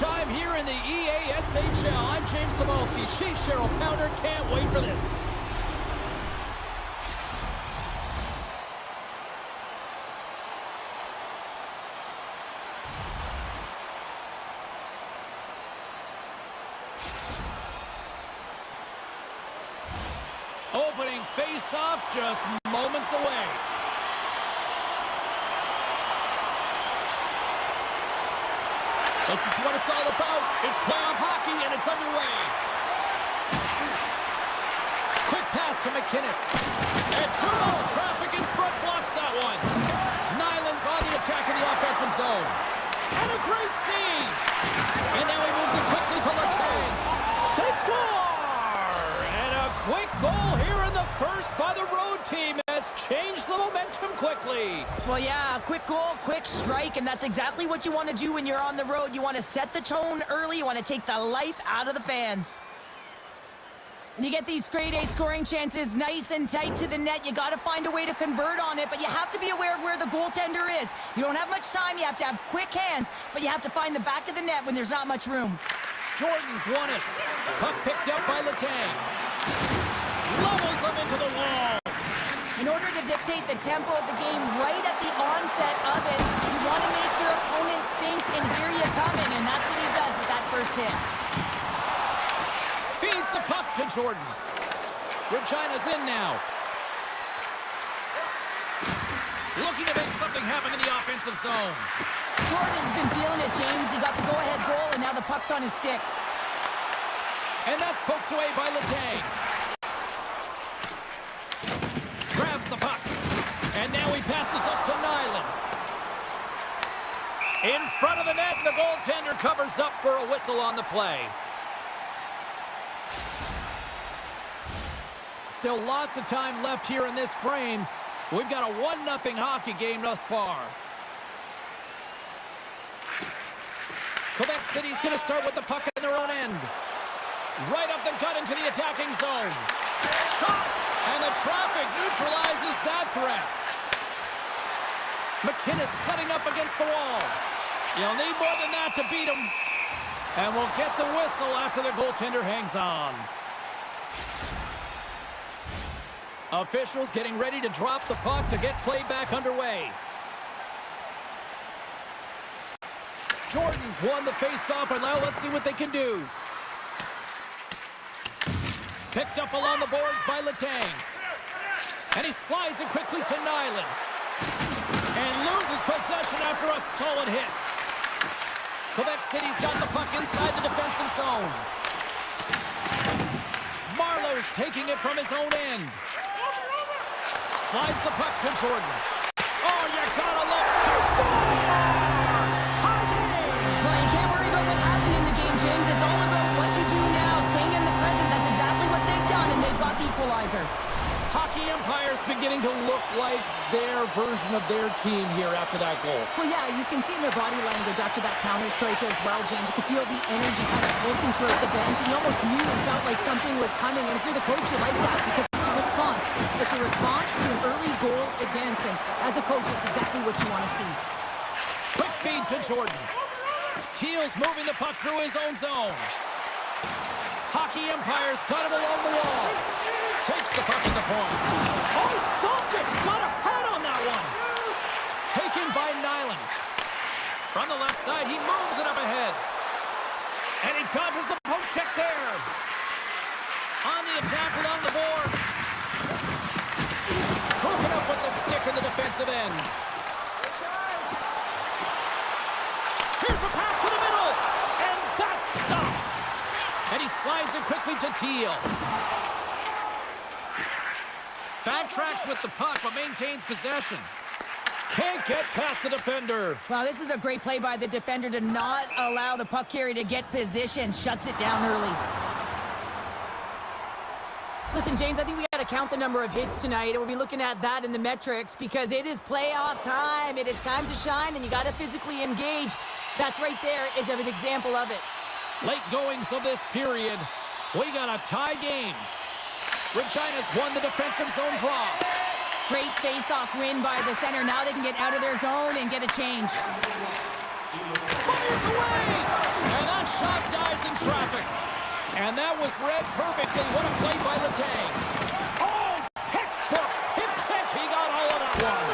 time here in the EASHL. I'm James Cybulski. She's Cheryl Pounder. Can't wait for this. Opening face-off just moments away. This is what it's all about. It's playoff hockey, and it's underway. Quick pass to McInnes. And too much traffic in front blocks that one. Nyland's on the attack in the offensive zone. And a great save. And now he moves it quickly to Letang. They score! And a quick goal here in the first by the road team has changed the momentum quickly. Well, yeah, quick goal, quick strike, and that's exactly what you want to do when you're on the road. You want to set the tone early. You want to take the life out of the fans. And you get these grade A scoring chances nice and tight to the net. You got to find a way to convert on it, but you have to be aware of where the goaltender is. You don't have much time. You have to have quick hands, but you have to find the back of the net when there's not much room. Jordan's won it. Puck picked up by Letang. Levels him into the wall. In order to dictate the tempo of the game right at the onset of it, you want to make your opponent think and hear you coming, and that's what he does with that first hit. Feeds the puck to Jordan. Regina's in now. Looking to make something happen in the offensive zone. Jordan's been feeling it, James. He got the go-ahead goal, and now the puck's on his stick. And that's poked away by Letang. Grabs the puck. And now he passes up to Nyland. In front of the net, and the goaltender covers up for a whistle on the play. Still lots of time left here in this frame. We've got a 1-0 hockey game thus far. Quebec City's going to start with the puck in their own end. Right up the gut into the attacking zone. Shot! And the traffic neutralizes that threat. McInnes setting up against the wall. You'll need more than that to beat him. And we'll get the whistle after the goaltender hangs on. Officials getting ready to drop the puck to get play back underway. Jordan's won the face-off, and now let's see what they can do. Picked up along the boards by Letang. And he slides it quickly to Nyland. And loses possession after a solid hit. Quebec City's got the puck inside the defensive zone. Marlowe's taking it from his own end. Slides the puck to Jordan. Oh, you gotta look. He scores! Tie game! Well, you can't worry about what happened in the game, James. It's all about what you do now, staying in the present. That's exactly what they've done, and they've got the equalizer. Hockey Empire's beginning to look like their version of their team here after that goal. Well, yeah, you can see in their body language after that counter strike as well, James. You could feel the energy kind of pulsing throughout the bench, and you almost knew and felt like something was coming. And if you're the coach, you like that because it's a response. It's a response to an early goal against, and as a coach, it's exactly what you want to see. Quick feed to Jordan. Teal's moving the puck through his own zone. Hockey Empire's got him along the wall. Takes the puck at the point. Oh, he stopped it! Got a pad on that one! Taken by Nyland. From the left side, he moves it up ahead. And he dodges the poke check there. On the attack along the boards. Broken up with the stick in the defensive end. Here's a pass to the middle. And that's stopped. And he slides it quickly to Teal. Backtracks with the puck, but maintains possession. Can't get past the defender. Well, this is a great play by the defender to not allow the puck carrier to get position. Shuts it down early. Listen, James, I think we got to count the number of hits tonight, and we'll be looking at that in the metrics because it is playoff time. It is time to shine, and you got to physically engage. That's right there is an example of it. Late goings of this period. We got a tie game. Regina's won the defensive zone draw. Great face-off win by the center. Now they can get out of their zone and get a change. Fires away! And that shot dies in traffic. And that was read perfectly. What a play by Letang. Oh, textbook. Hip check. He got all of that one.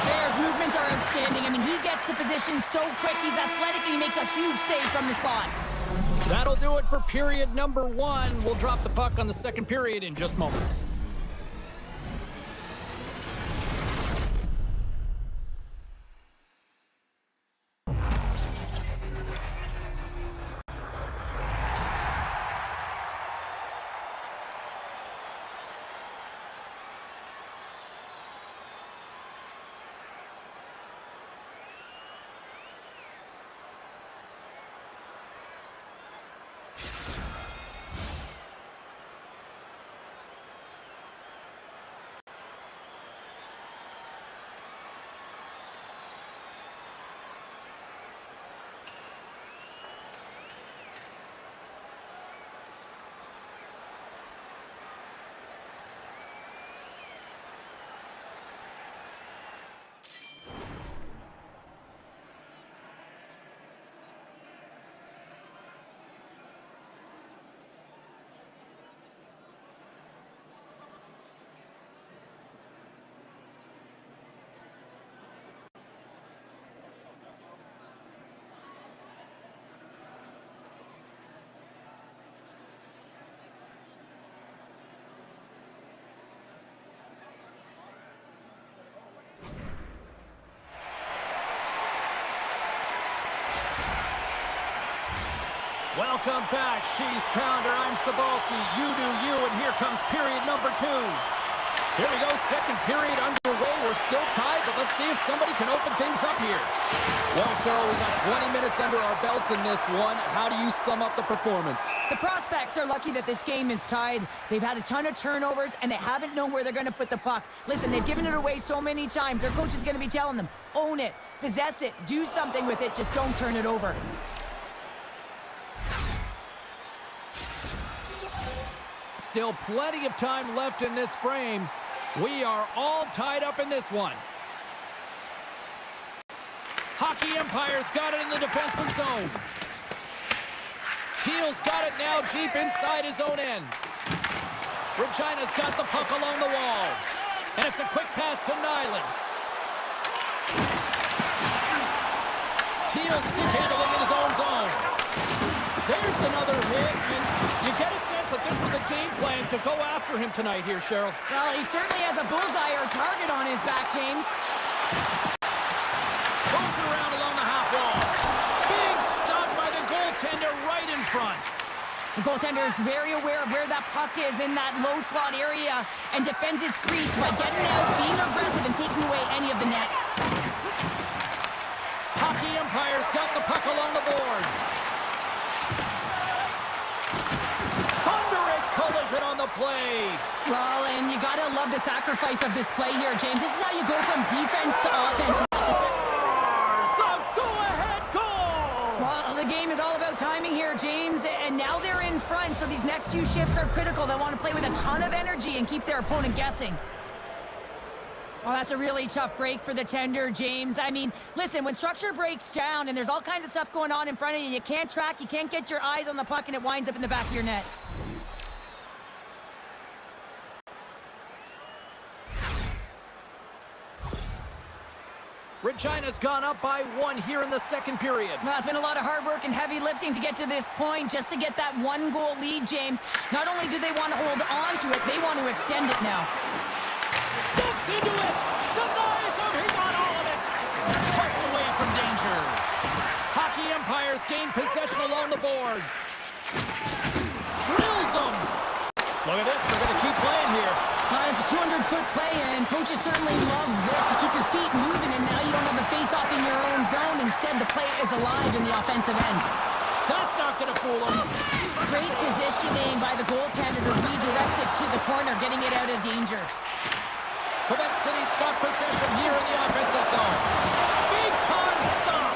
Bears' movements are outstanding. I mean, he gets to position so quick. He's athletic, and he makes a huge save from the slot. That'll do it for period number 1. We'll drop the puck on the second period in just moments. Welcome back, She's Pounder. I'm Sabalski. You do you, and here comes period number 2. Here we go, second period underway. We're still tied, but let's see if somebody can open things up here. Well, Cheryl, we got 20 minutes under our belts in this one. How do you sum up the performance? The prospects are lucky that this game is tied. They've had a ton of turnovers, and they haven't known where they're going to put the puck. Listen, they've given it away so many times. Their coach is going to be telling them, own it, possess it, do something with it, just don't turn it over. Still plenty of time left in this frame. We are all tied up in this one. Hockey Empire's got it in the defensive zone. Keel's got it now deep inside his own end. Regina's got the puck along the wall. And it's a quick pass to Nyland. Keel stick handling in his own zone. There's another hit, and you get a sense that this was a game plan to go after him tonight here, Cheryl. Well, he certainly has a bullseye or target on his back, James. Goes it around along the half wall. Big stop by the goaltender right in front. The goaltender is very aware of where that puck is in that low slot area and defends his crease by getting out, being aggressive, and taking away any of the net. Hockey Empire's got the puck along the boards. Thunderous collision on the play. Well, and you gotta love the sacrifice of this play here, James. This is how you go from defense to offense. The go-ahead goal! Well, the game is all about timing here, James, and now they're in front, so these next few shifts are critical. They want to play with a ton of energy and keep their opponent guessing. Well, that's a really tough break for the tender, James. I mean, listen, when structure breaks down and there's all kinds of stuff going on in front of you, you can't track, you can't get your eyes on the puck, and it winds up in the back of your net. Regina's gone up by 1 here in the second period. Well, it's been a lot of hard work and heavy lifting to get to this point, just to get that 1-goal lead, James. Not only do they want to hold on to it, they want to extend it now. Steps into it! Denies him! He got all of it! Tucked away from danger. Hockey Empire's gained possession along the boards. Drills them! Look at this, they're going to keep playing here. It's a 200-foot play, and coaches certainly love this. You keep your feet moving, and now you don't have a face-off in your own zone. Instead, the play is alive in the offensive end. That's not going to fool them. Great positioning by the goaltender to redirect it to the corner, getting it out of danger. Quebec City's got possession here in the offensive zone. Big-time stop.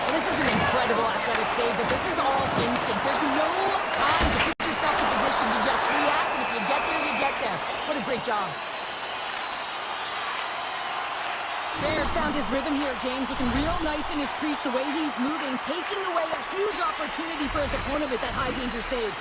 Well, this is an incredible athletic save, but this is all instinct. There's no time to put yourself in position to just react, and if you get there, you get there. What a great job. Bears found his rhythm here, James, looking real nice in his crease, the way he's moving, taking away a huge opportunity for his opponent with that high-danger save.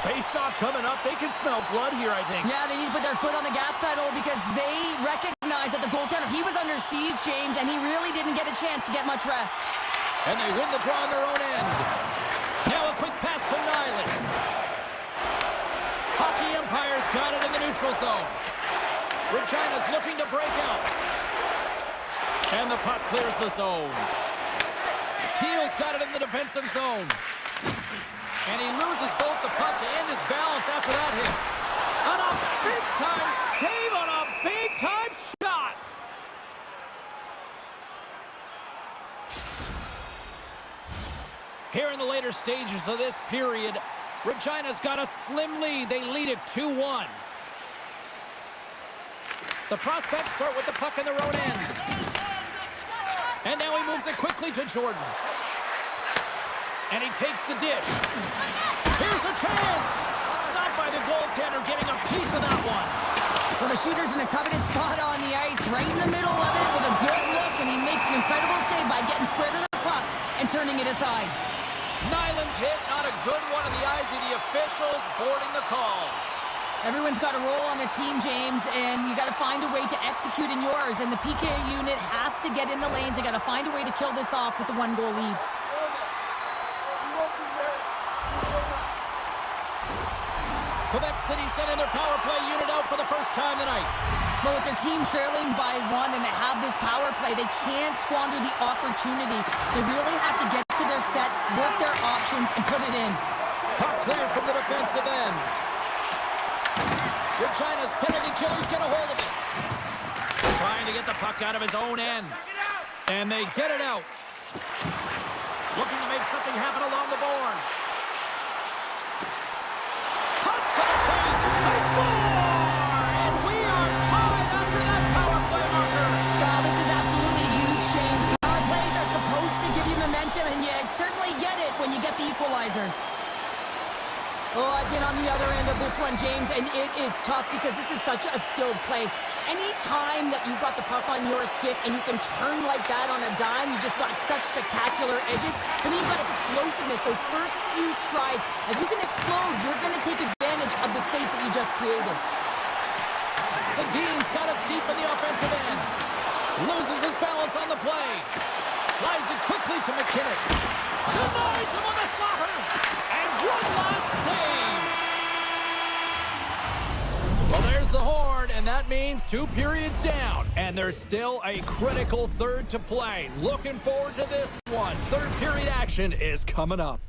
Face-off coming up. They can smell blood here, I think. Yeah, they need to put their foot on the gas pedal because they recognize that the goaltender, he was under siege, James, and he really didn't get a chance to get much rest. And they win the draw on their own end. Now a quick pass to Nylund. Hockey Empire's got it in the neutral zone. Regina's looking to break out. And the puck clears the zone. Keel's got it in the defensive zone. And he loses both the puck and his balance after that hit. On a big-time save on a big-time shot. Here in the later stages of this period, Regina's got a slim lead. They lead it 2-1. The prospects start with the puck in their own end. And now he moves it quickly to Jordan. And he takes the dish. Here's a chance. Stopped by the goaltender, getting a piece of that one. Well, the shooter's in a coveted spot on the ice, right in the middle of it with a good look, and he makes an incredible save by getting square to the puck and turning it aside. Nylund's hit, not a good one in the eyes of the officials, boarding the call. Everyone's got a role on a team, James, and you got to find a way to execute in yours, and the PK unit has to get in the lanes. They got to find a way to kill this off with the one-goal lead. Quebec City sending their power play unit out for the first time tonight. Well, with their team trailing by 1 and they have this power play, they can't squander the opportunity. They really have to get to their sets, work their options, and put it in. Puck cleared from the defensive end. Regina's penalty killers get a hold of it. Trying to get the puck out of his own end. And they get it out. Looking to make something happen along the boards. Cuts to the paint. They score! And we are tied after that power play marker. Wow, this is absolutely huge, James. Power plays are supposed to give you momentum, and you certainly get it when you get the equalizer. Oh, I've been on the other end of this one, James, and it is tough because this is such a skilled play. Any time that you've got the puck on your stick and you can turn like that on a dime, you just got such spectacular edges. But then you've got explosiveness, those first few strides. If you can explode, you're going to take advantage of the space that you just created. Sedin's got it deep in the offensive end. Loses his balance on the play. Slides it quickly to McInnes. Denies him on the slapper. And one last save. Well, there's the horn, and that means 2 periods down. And there's still a critical third to play. Looking forward to this one. Third period action is coming up.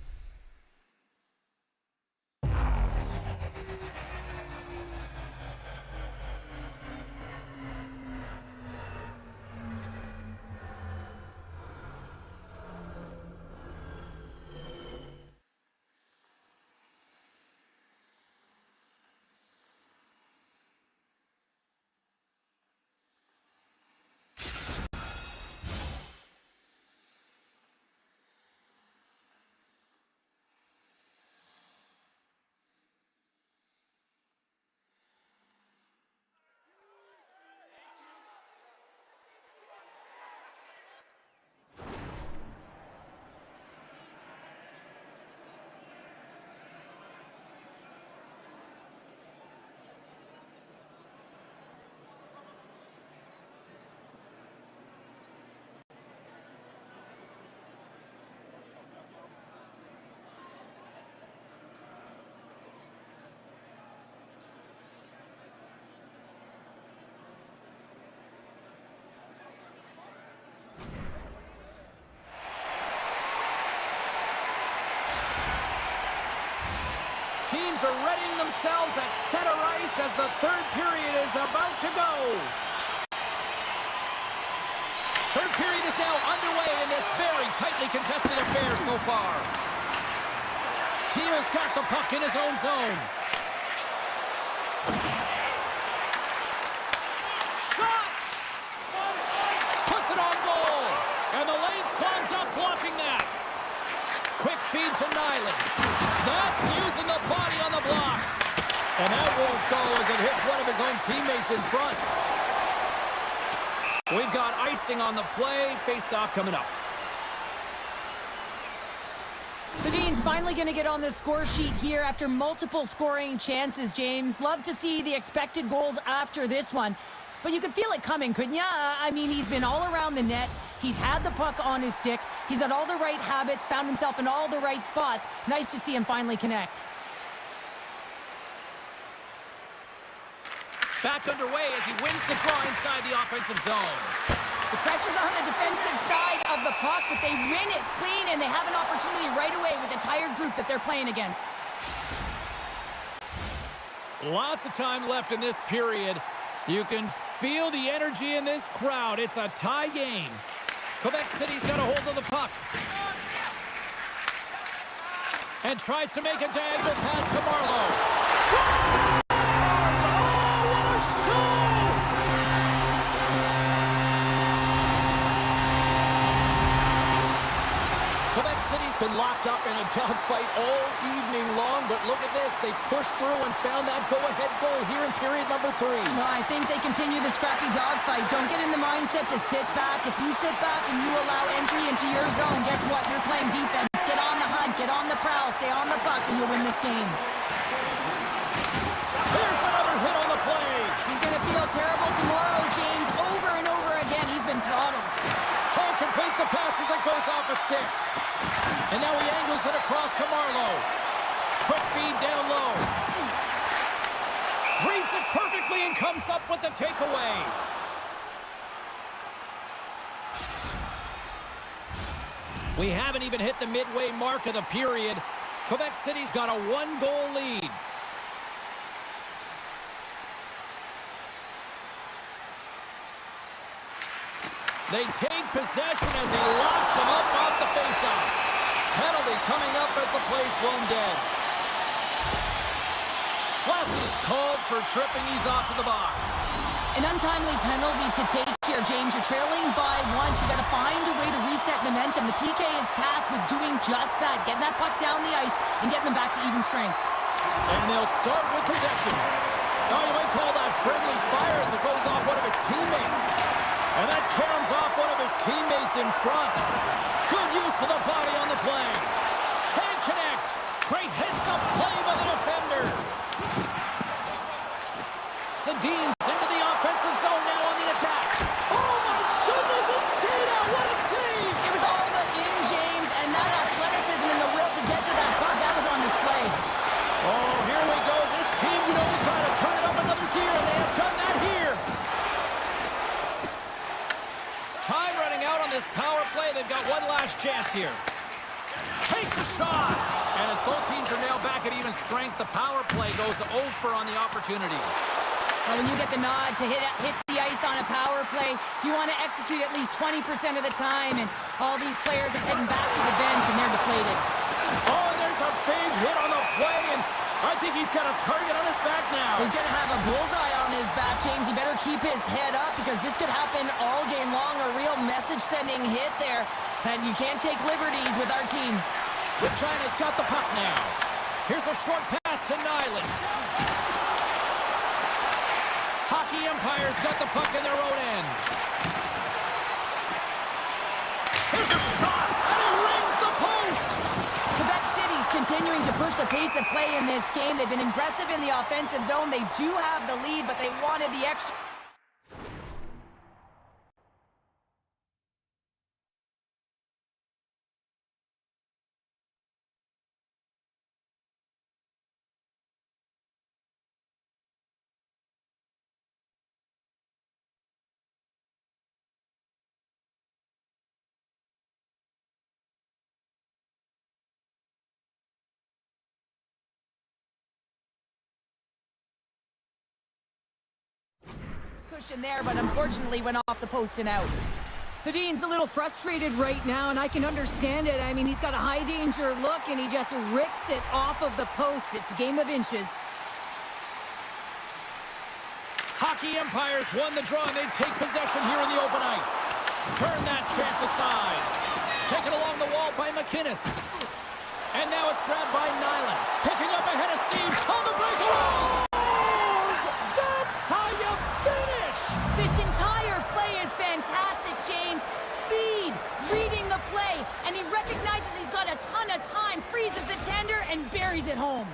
Teams are readying themselves at center ice as the third period is about to go. Third period is now underway in this very tightly contested affair so far. Keel's got the puck in his own zone. Shot! Puts it on goal. And the lane's clogged up blocking that. Quick feed to Nylund. That's using the body on the block. And that won't go as it hits one of his own teammates in front. We've got icing on the play. Face-off coming up. Sedin's finally going to get on the score sheet here after multiple scoring chances, James. Love to see the expected goals after this one. But you could feel it coming, couldn't you? I mean, he's been all around the net. He's had the puck on his stick. He's had all the right habits, found himself in all the right spots. Nice to see him finally connect. Back underway as he wins the draw inside the offensive zone. The pressure's on the defensive side of the puck, but they win it clean, and they have an opportunity right away with the tired group that they're playing against. Lots of time left in this period. You can feel the energy in this crowd. It's a tie game. Quebec City's got a hold of the puck. And tries to make a diagonal pass to Marleau. Scores! Oh, what a show! Quebec City's been locked up in a dogfight all evening long, but look at this. They pushed through and found that go-ahead goal here in period number 3. Well, I think they continue the scrappy dogfight. Don't get in the mindset to sit back. If you sit back and you allow entry into your zone, guess what? You're playing defense. Get on the hunt, get on the prowl, stay on the puck, and you'll win this game. Here's another hit on the play. He's going to feel terrible tomorrow, James. Over and over again, he's been throttled. Can't complete the pass as it goes off a stick. And now he angles it across to Marleau. Quick feed down low. Reads it perfectly and comes up with the takeaway. We haven't even hit the midway mark of the period. Quebec City's got a 1-goal lead. They take possession as he locks him up off the faceoff. Penalty coming up as the play's blown dead. Classy's called for tripping. He's off to the box. An untimely penalty to take here, James. You're trailing by once. You got to find a way to reset momentum. The PK is tasked with doing just that, getting that puck down the ice and getting them back to even strength. And they'll start with possession. Now you might call that friendly fire as it goes off one of his teammates. And that caroms off one of his teammates in front. Good use of the body on the play. Can't connect. Great heads-up play by the defender. Sedin's into the offensive zone now on the attack. Oh, my goodness, it stayed out. What a save. It was all but in, James, and that athleticism and the will to get to that puck, that was on display. Oh, here we go. This team knows how to turn it up another gear, and they have done that here. Time running out on this power play. They've got one last chance here. Takes a shot. And as both teams are now back at even strength, the power play goes over on the opportunity. When you get the nod to hit the ice on a power play, you want to execute at least 20% of the time, and all these players are heading back to the bench, and they're deflated. Oh, and there's a big hit on the play, and I think he's got a target on his back now. He's going to have a bullseye on his back, James. He better keep his head up because this could happen all game long. A real message-sending hit there, and you can't take liberties with our team. Regina's got the puck now. Here's a short pass to Nyland. Hockey Empire's got the puck in their own end. Here's a shot, and he rings the post! Quebec City's continuing to push the pace of play in this game. They've been aggressive in the offensive zone. They do have the lead, but they wanted the extra. Cushion there, but unfortunately went off the post and out. So Dean's a little frustrated right now, and I can understand it. I mean, he's got a high danger look, and he just rips it off of the post. It's a game of inches. Hockey Empires won the draw, and they take possession here in the open ice. Turn that chance aside. Taken along the wall by McInnes. And now it's grabbed by Nyland. Picking up ahead of steam on the breakaway. That's how you finish! This entire play is fantastic, James. Speed, reading the play, and he recognizes he's got a ton of time, freezes the tender, and buries it home.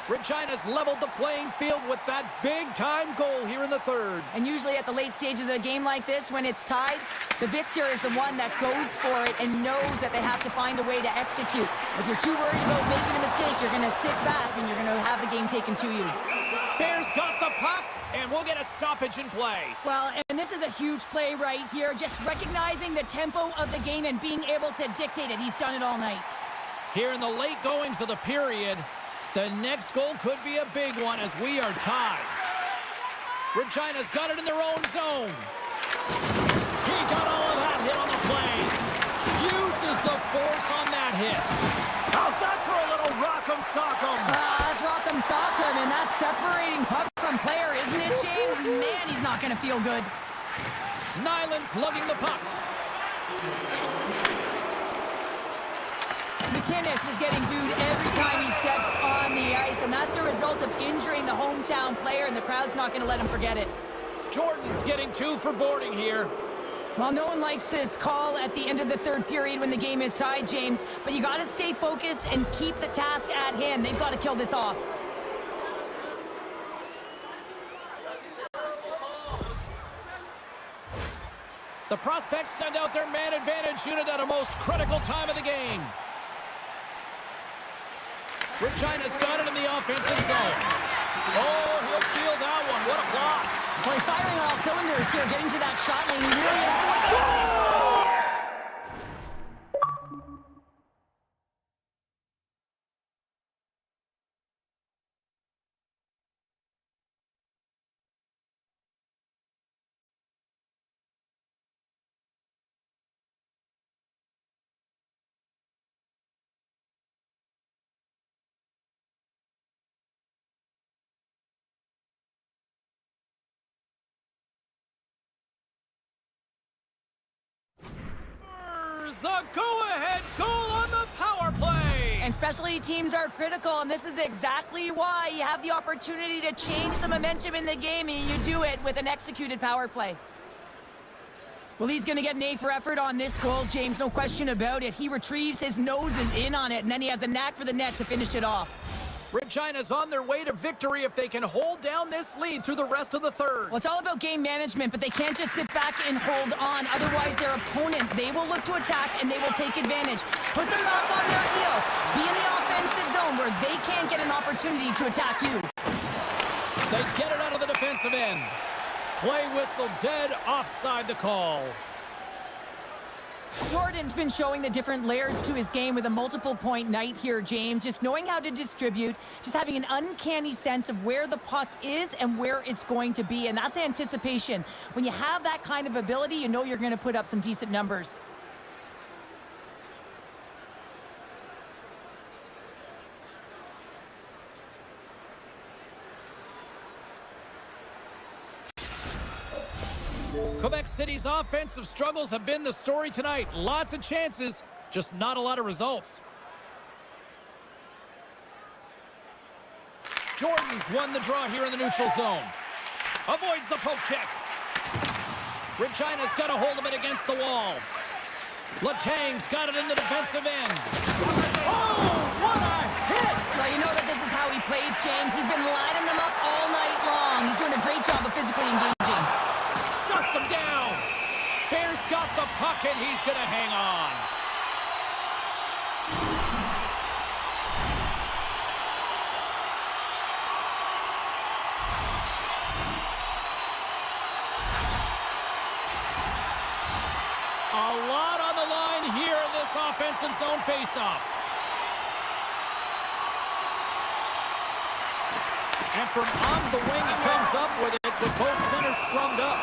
Regina's leveled the playing field with that big-time goal here in the third. And usually at the late stages of a game like this, when it's tied, the victor is the one that goes for it and knows that they have to find a way to execute. If you're too worried about making a mistake, you're going to sit back and you're going to have the game taken to you. Bears got the puck, and we'll get a stoppage in play. Well, and this is a huge play right here, just recognizing the tempo of the game and being able to dictate it. He's done it all night. Here in the late goings of the period, the next goal could be a big one as we are tied. Regina's got it in their own zone. He got all of that hit on the play. Uses the force on that hit. How's that for a little rock'em sock'em? That's rock'em sock'em, and that's separating puck from player, isn't it, James? Man, he's not going to feel good. Nyland's lugging the puck. McInnes is getting booed every time he steps on the ice, and that's a result of injuring the hometown player, and the crowd's not going to let him forget it. Jordan's getting 2 for boarding here. Well, no one likes this call at the end of the third period when the game is tied, James, but you got to stay focused and keep the task at hand. They've got to kill this off. The prospects send out their man advantage unit at a most critical time of the game. Regina's got it in the offensive zone. Oh, he'll feel that one. What a block. Well, he's firing on all cylinders here, getting to that shot lane. He really... The go-ahead goal on the power play. And specialty teams are critical, and this is exactly why you have the opportunity to change the momentum in the game, and you do it with an executed power play. Well, he's going to get an A for effort on this goal, James, no question about it. He retrieves, his nose is in on it, and then he has a knack for the net to finish it off. Regina's on their way to victory if they can hold down this lead through the rest of the third. Well, it's all about game management, but they can't just sit back and hold on. Otherwise, their opponent, they will look to attack, and they will take advantage. Put them back on their heels. Be in the offensive zone where they can't get an opportunity to attack you. They get it out of the defensive end. Play whistle dead, offside the call. Jordan's been showing the different layers to his game with a multiple-point night here, James. Just knowing how to distribute, just having an uncanny sense of where the puck is and where it's going to be, and that's anticipation. When you have that kind of ability, you know you're going to put up some decent numbers. Quebec City's offensive struggles have been the story tonight. Lots of chances, just not a lot of results. Jordan's won the draw here in the neutral zone. Avoids the poke check. Regina's got a hold of it against the wall. Letang's got it in the defensive end. Oh, what a hit! Well, you know that this is how he plays, James. He's been lining them up all night long. He's doing a great job of physically engaging. Shuts him down. Bears got the puck, and he's going to hang on. A lot on the line here in this offensive zone faceoff. And from off the wing, he comes up with it with both centers strummed up.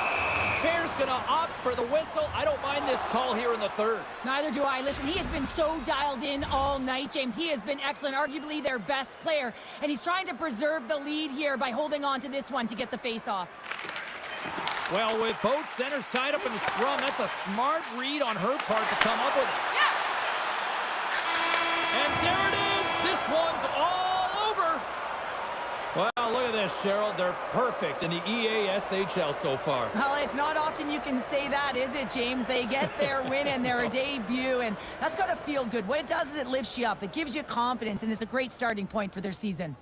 Bears going to opt for the whistle. I don't mind this call here in the third. Neither do I. Listen, he has been so dialed in all night, James. He has been excellent, arguably their best player. And he's trying to preserve the lead here by holding on to this one to get the face-off. Well, with both centers tied up in the scrum, that's a smart read on her part to come up with it. And there it is. This one's all over. Well, look at this, Cheryl. They're perfect in the EASHL so far. Well, it's not often you can say that, is it, James? They get their win and their debut, and that's got to feel good. What it does is it lifts you up. It gives you confidence, and it's a great starting point for their season.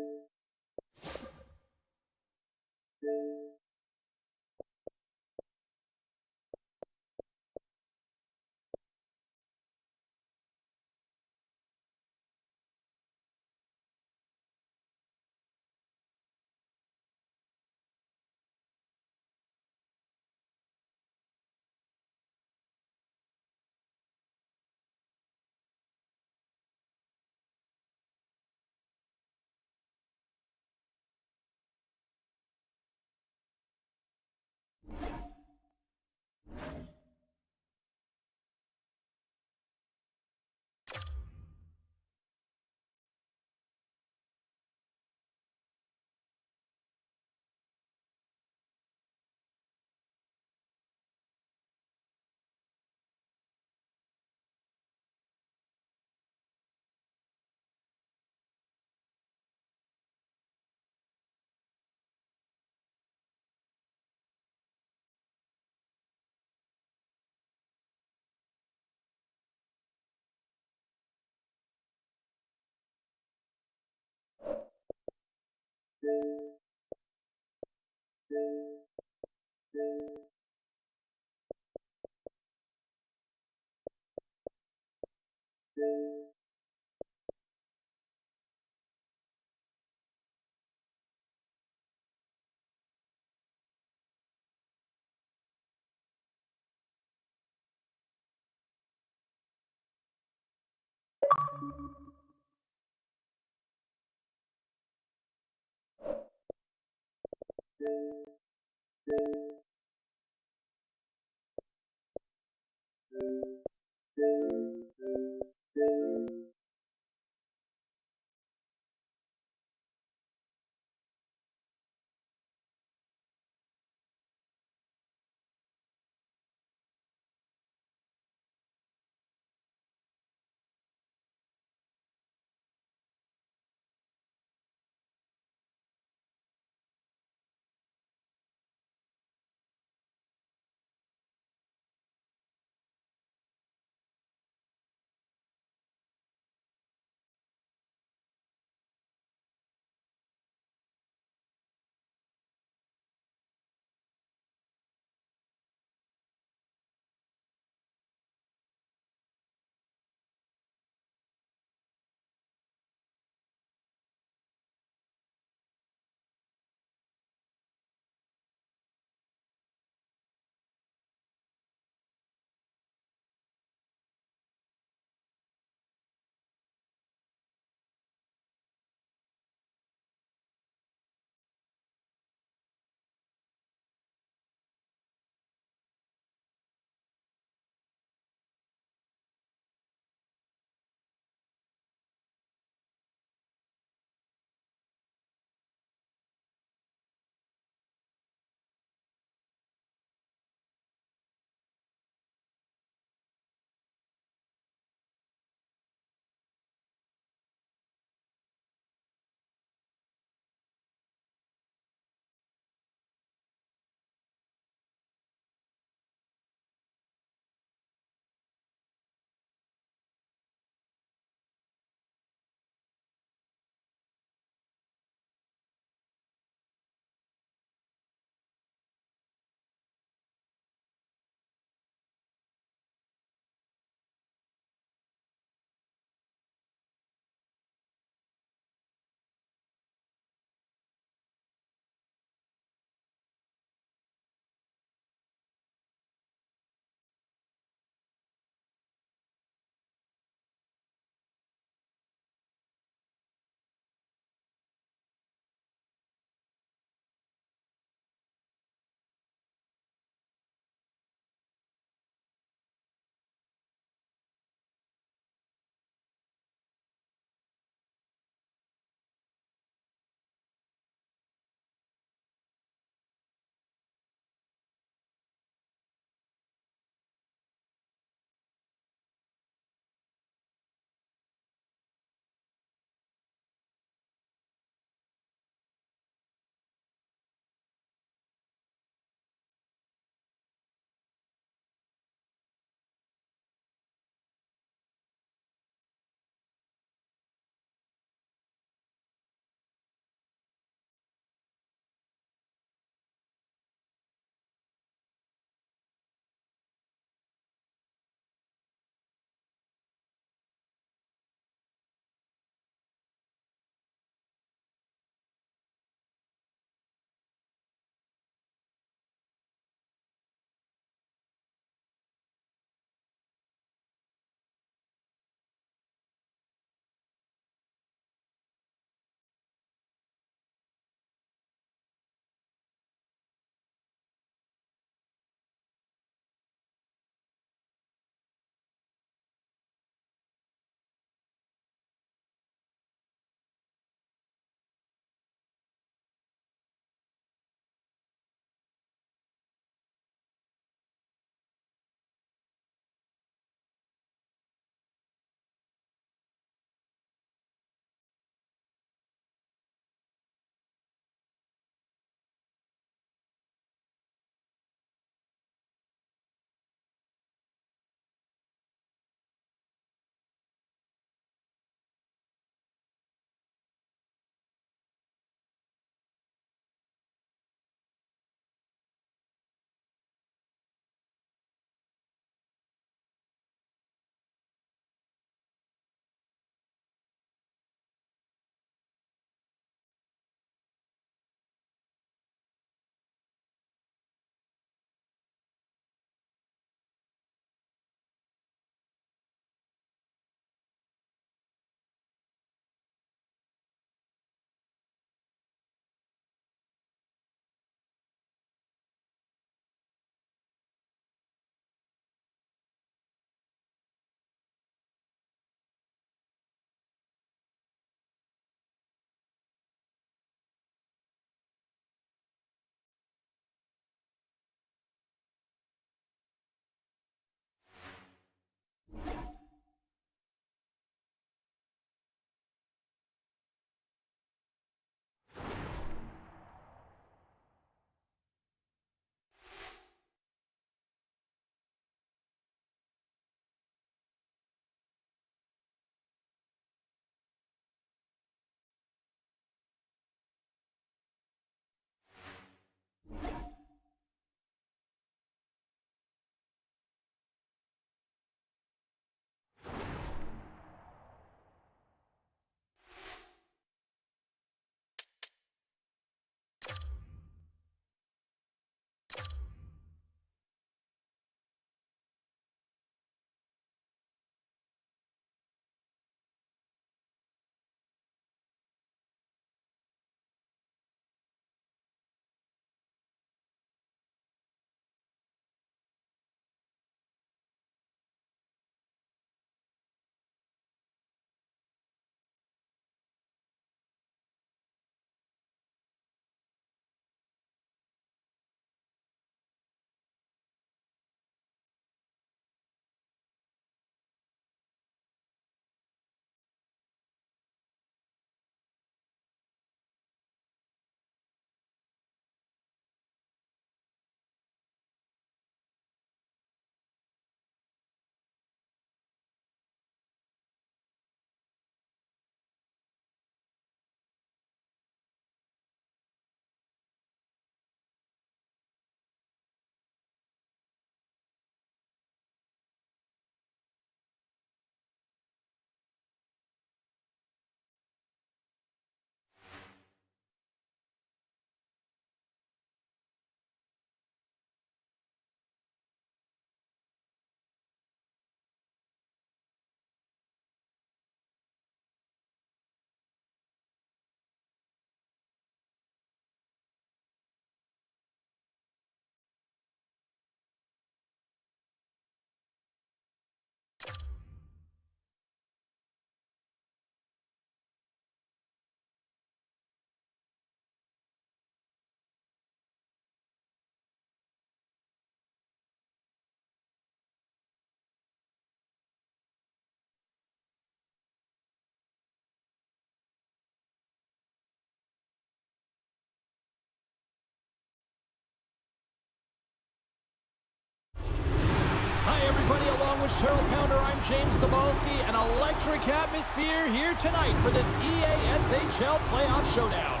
Cheryl Pounder, I'm James Cebulski. An electric atmosphere here tonight for this EASHL playoff showdown.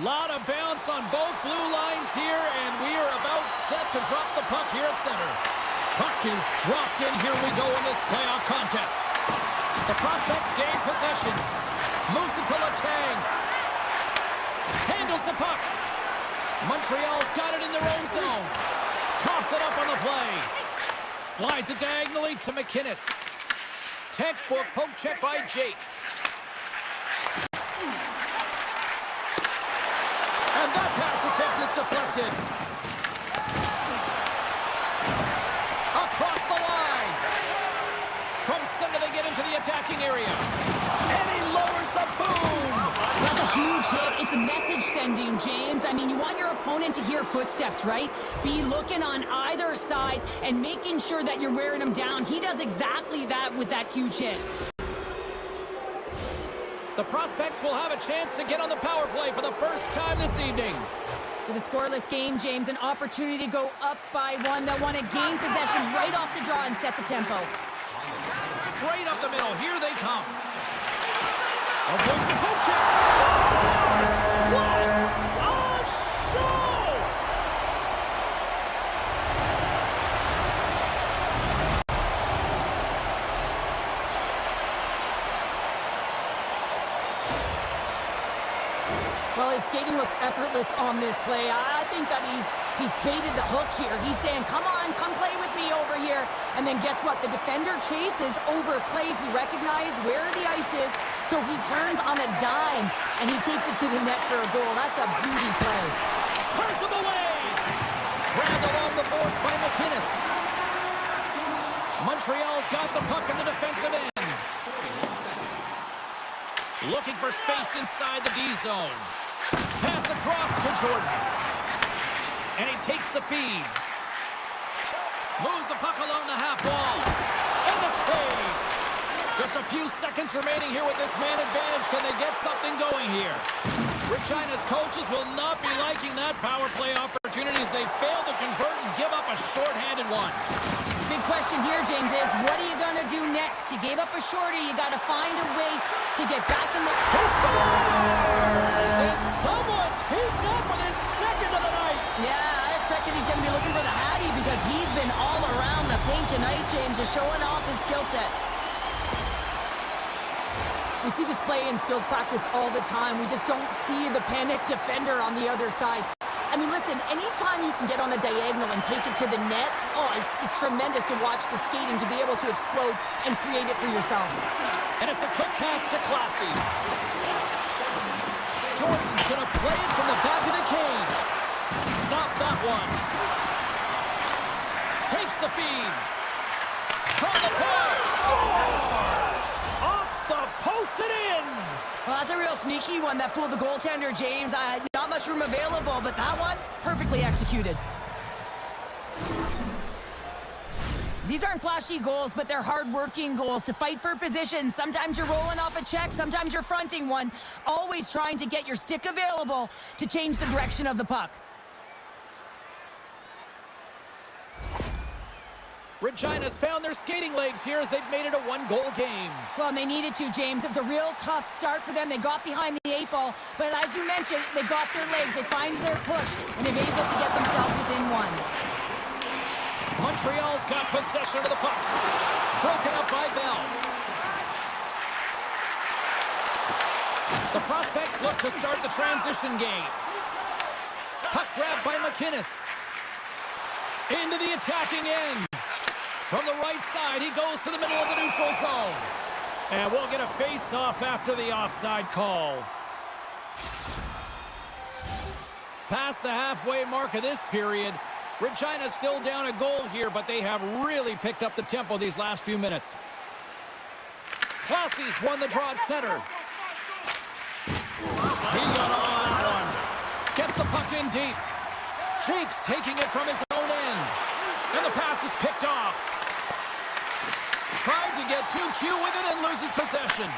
Lot of bounce on both blue lines here, and we are about set to drop the puck here at center. Puck is dropped in. Here we go in this playoff contest. The prospects gain possession. Moves it to Letang. Handles the puck. Montreal's got it in their own zone. Coughs it up on the play. Slides it diagonally to McInnes. Textbook poke check by Jake. And that pass attempt is deflected. Across the line. From center, they get into the attacking area. And he lowers the boom. That's a huge hit. It's message sending, James. I mean, you want your opponent to hear footsteps, right? Be looking on either side and making sure that you're wearing them down. He does exactly that with that huge hit. The prospects will have a chance to get on the power play for the first time this evening. With a scoreless game, James, an opportunity to go up by one. They'll want to gain possession right off the draw and set the tempo. Straight up the middle. Here they come. Avoids the poke check. Scores! What a show! Well, his skating looks effortless on this play. I think that he's baited the hook here. He's saying, come on, come play with me over here. And then guess what? The defender chases, overplays. He recognizes where the ice is, so he turns on a dime, and he takes it to the net for a goal. That's a beauty play. Turns him away! Grabbed along the boards by McInnes. Montreal's got the puck in the defensive end. Looking for space inside the D zone. Pass across to Jordan. And he takes the feed. Moves the puck along the half wall. And the save. Just a few seconds remaining here with this man advantage. Can they get something going here? Regina's coaches will not be liking that power play opportunity as they fail to convert and give up a shorthanded one. Big question here, James, is what are you going to do next? You gave up a shorty. You got to find a way to get back in the... He scores! And someone's heating up with his second of the night. Yeah, I expected he's going to be looking for the Hattie because he's been all around the paint tonight, James, just showing off his skill set. We see this play in skills practice all the time. We just don't see the panic defender on the other side. I mean, listen, anytime you can get on a diagonal and take it to the net, oh, it's tremendous to watch the skating to be able to explode and create it for yourself. And it's a quick pass to Classy. Jordan's going to play it from the back of the cage. Stop that one. Takes the feed. From the point. Scores! Off the post and in. Well, that's a real sneaky one that fooled the goaltender, James. Not much room available, but that one, perfectly executed. These aren't flashy goals, but they're hard-working goals to fight for position. Sometimes you're rolling off a check, sometimes you're fronting one. Always trying to get your stick available to change the direction of the puck. Regina's found their skating legs here as they've made it a one-goal game. Well, and they needed to, James. It was a real tough start for them. They got behind the 8 ball, but as you mentioned, they got their legs, they find their push, and they're able to get themselves within one. Montreal's got possession of the puck. Broken up by Bell. The prospects look to start the transition game. Puck grabbed by McInnes. Into the attacking end. From the right side, he goes to the middle of the neutral zone. And we'll get a face-off after the offside call. Past the halfway mark of this period, Regina's still down a goal here, but they have really picked up the tempo these last few minutes. Classy's won the draw at center. He got all that one. Gets the puck in deep. Jake's taking it from his own end. And the pass is picked off. tried to get too cute with it and loses possession.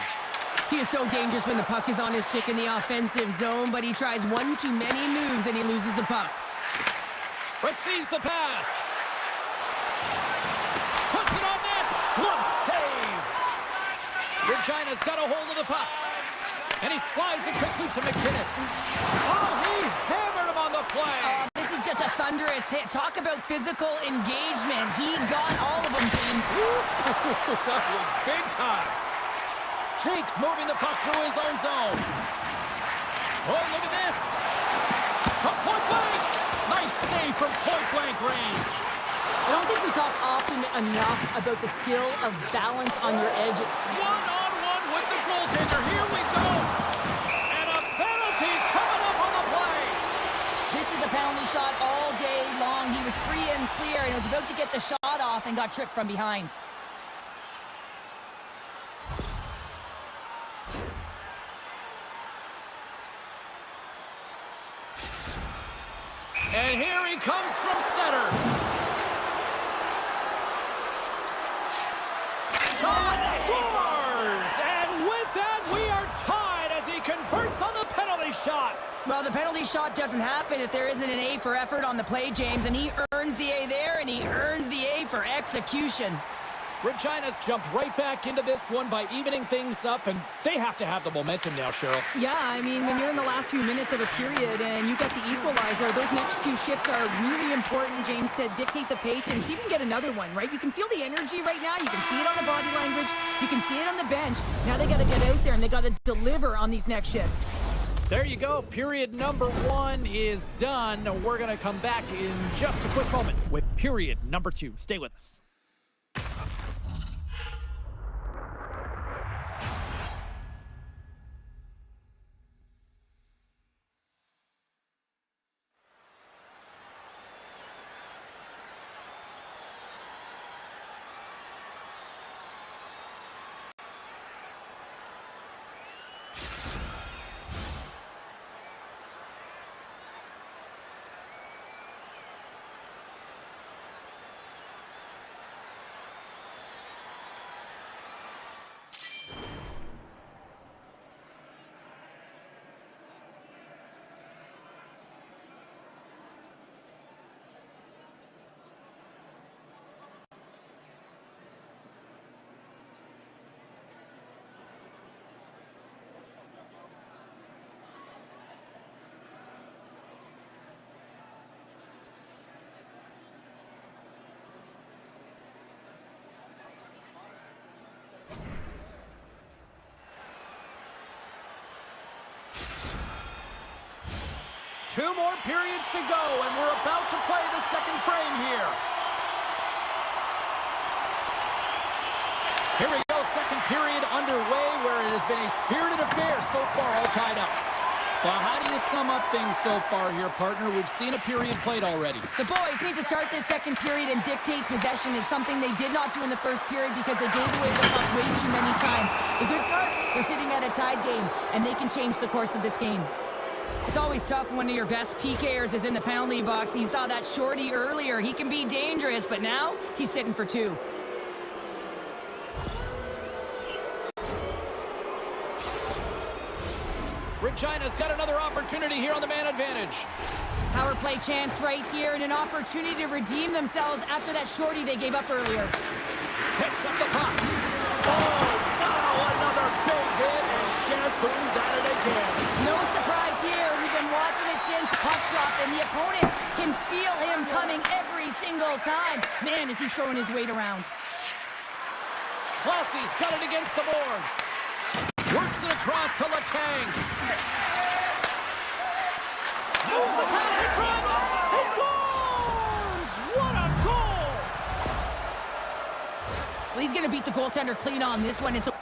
He is so dangerous when the puck is on his stick in the offensive zone, but he tries one too many moves and he loses the puck. Receives the pass. Puts it on net. Glove save. Regina's got a hold of the puck. And he slides it quickly to McInnes. Oh, he hammered him on the play. This is just a thunderous hit. Talk about physical engagement. He got all of them, James. That was big time. Jake's moving the puck through his own zone. Oh, look at this. From point blank. Nice save from point blank range. I don't think we talk often enough about the skill of balance on your edge. One-on-one with the goaltender. Here we go. And a penalty's coming up on the play. This is a penalty shot all day long. He was free and clear and was about to get the shot off and got tripped from behind. And here he comes from center. Shot scores! And with that, we are tied as he converts on the penalty shot. Well, the penalty shot doesn't happen if there isn't an A for effort on the play, James, and he earns the A there, and he earns the A for execution. Regina's jumped right back into this one by evening things up, and they have to have the momentum now, Cheryl. Yeah, I mean, when you're in the last few minutes of a period and you got the equalizer, those next few shifts are really important, James, to dictate the pace and see if you can get another one, right? You can feel the energy right now. You can see it on the body language. You can see it on the bench. Now they got to get out there, and they got to deliver on these next shifts. There you go. Period number 1 is done. We're going to come back in just a quick moment with period number 2. Stay with us. Two more periods to go, and we're about to play the second frame here. Here we go, second period underway, where it has been a spirited affair so far, all tied up. Well, how do you sum up things so far here, partner? We've seen a period played already. The boys need to start this second period and dictate possession. It's something they did not do in the first period because they gave away the puck way too many times. The good part, they're sitting at a tied game, and they can change the course of this game. It's always tough when one of your best PKers is in the penalty box. You saw that shorty earlier. He can be dangerous, but now he's sitting for 2. Regina's got another opportunity here on the man advantage. Power play chance right here and an opportunity to redeem themselves after that shorty they gave up earlier. Picks up the puck. Oh, wow, another big hit, and guess who's at it again? No surprise here. We've been watching it since puck drop, and the opponent can feel him coming every single time. Man, is he throwing his weight around. Classy's got it against the boards. Works it across to Letang. Moves the pass in front. He scores! What a goal! Well, he's going to beat the goaltender clean on this one. It's a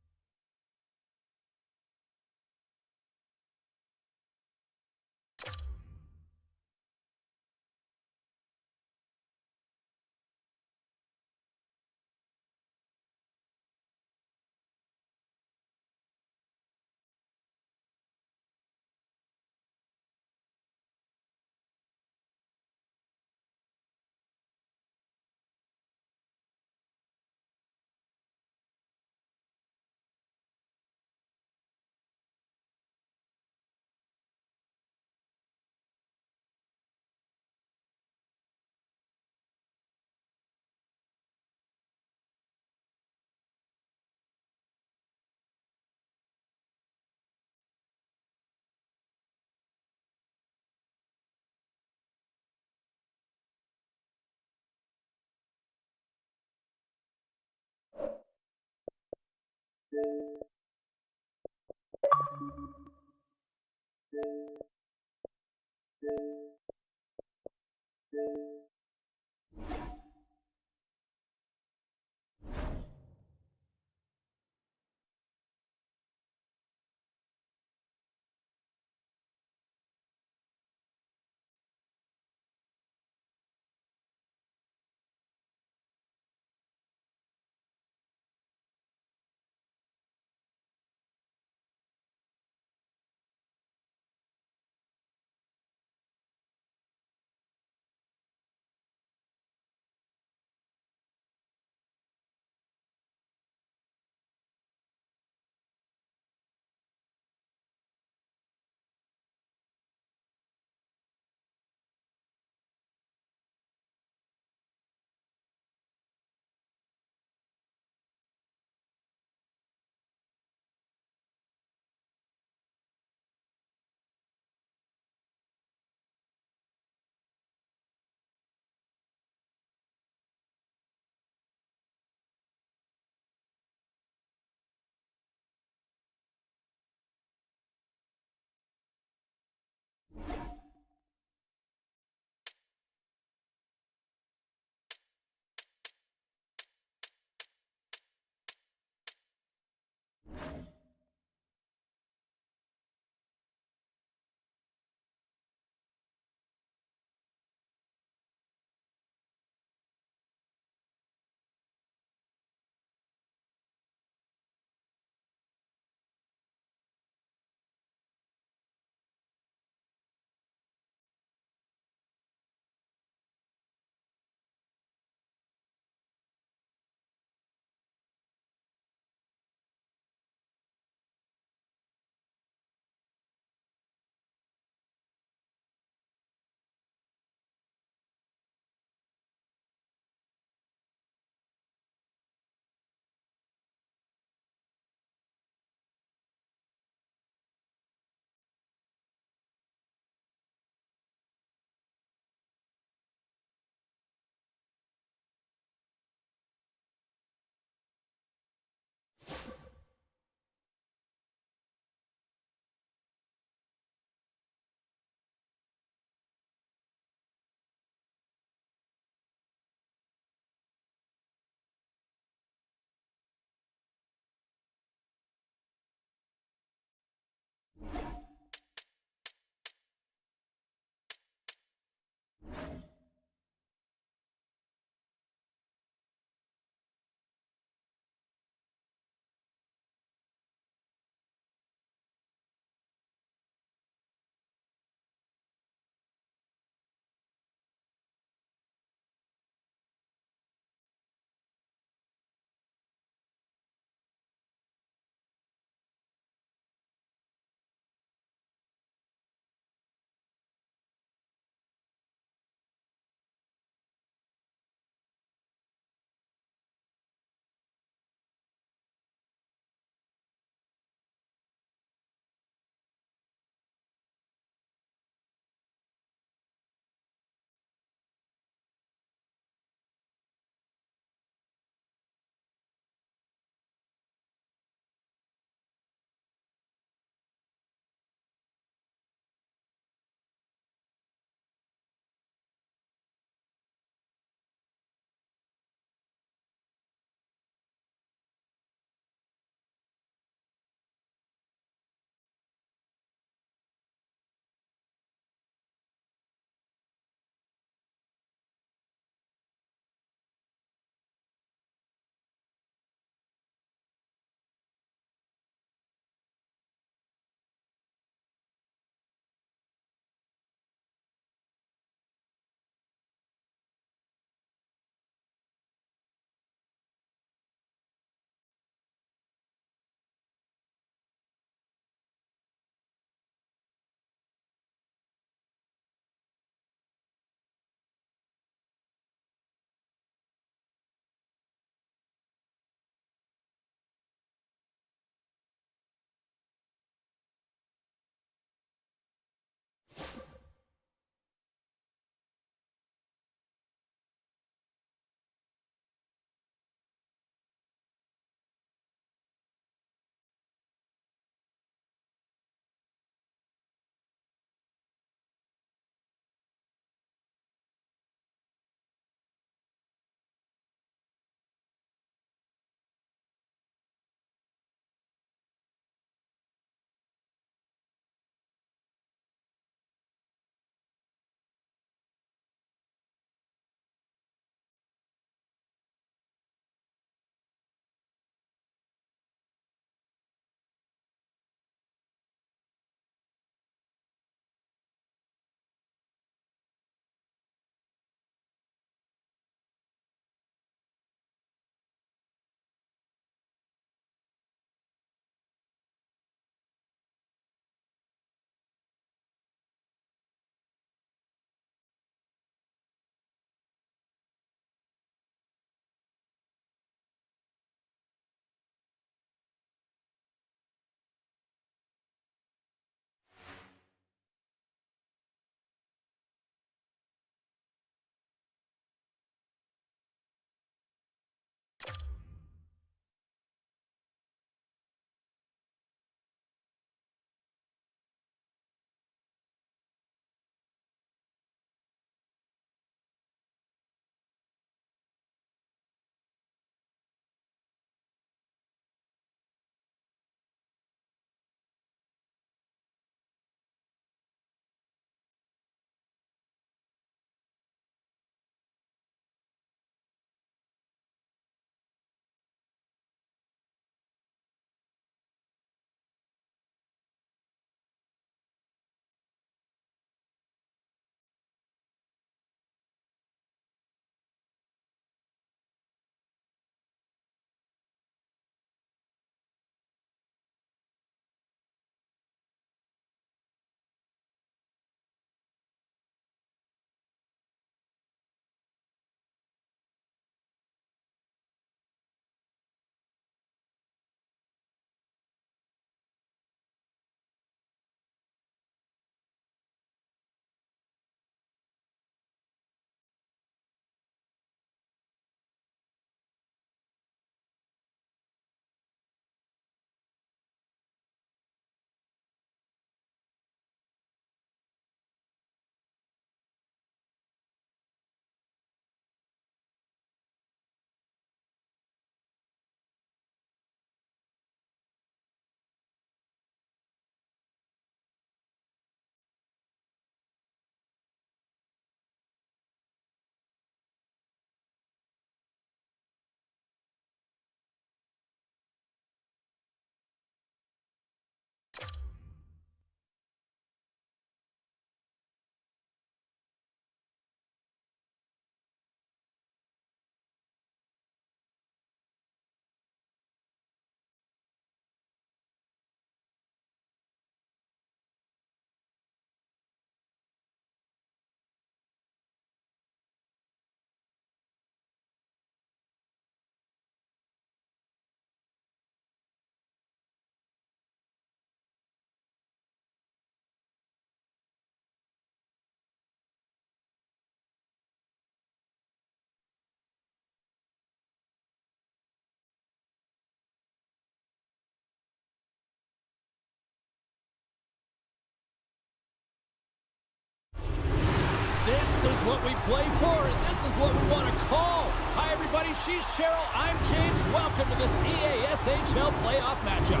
is what we play for, and this is what we want to call. Hi, everybody. She's Cheryl. I'm James. Welcome to this EASHL playoff matchup.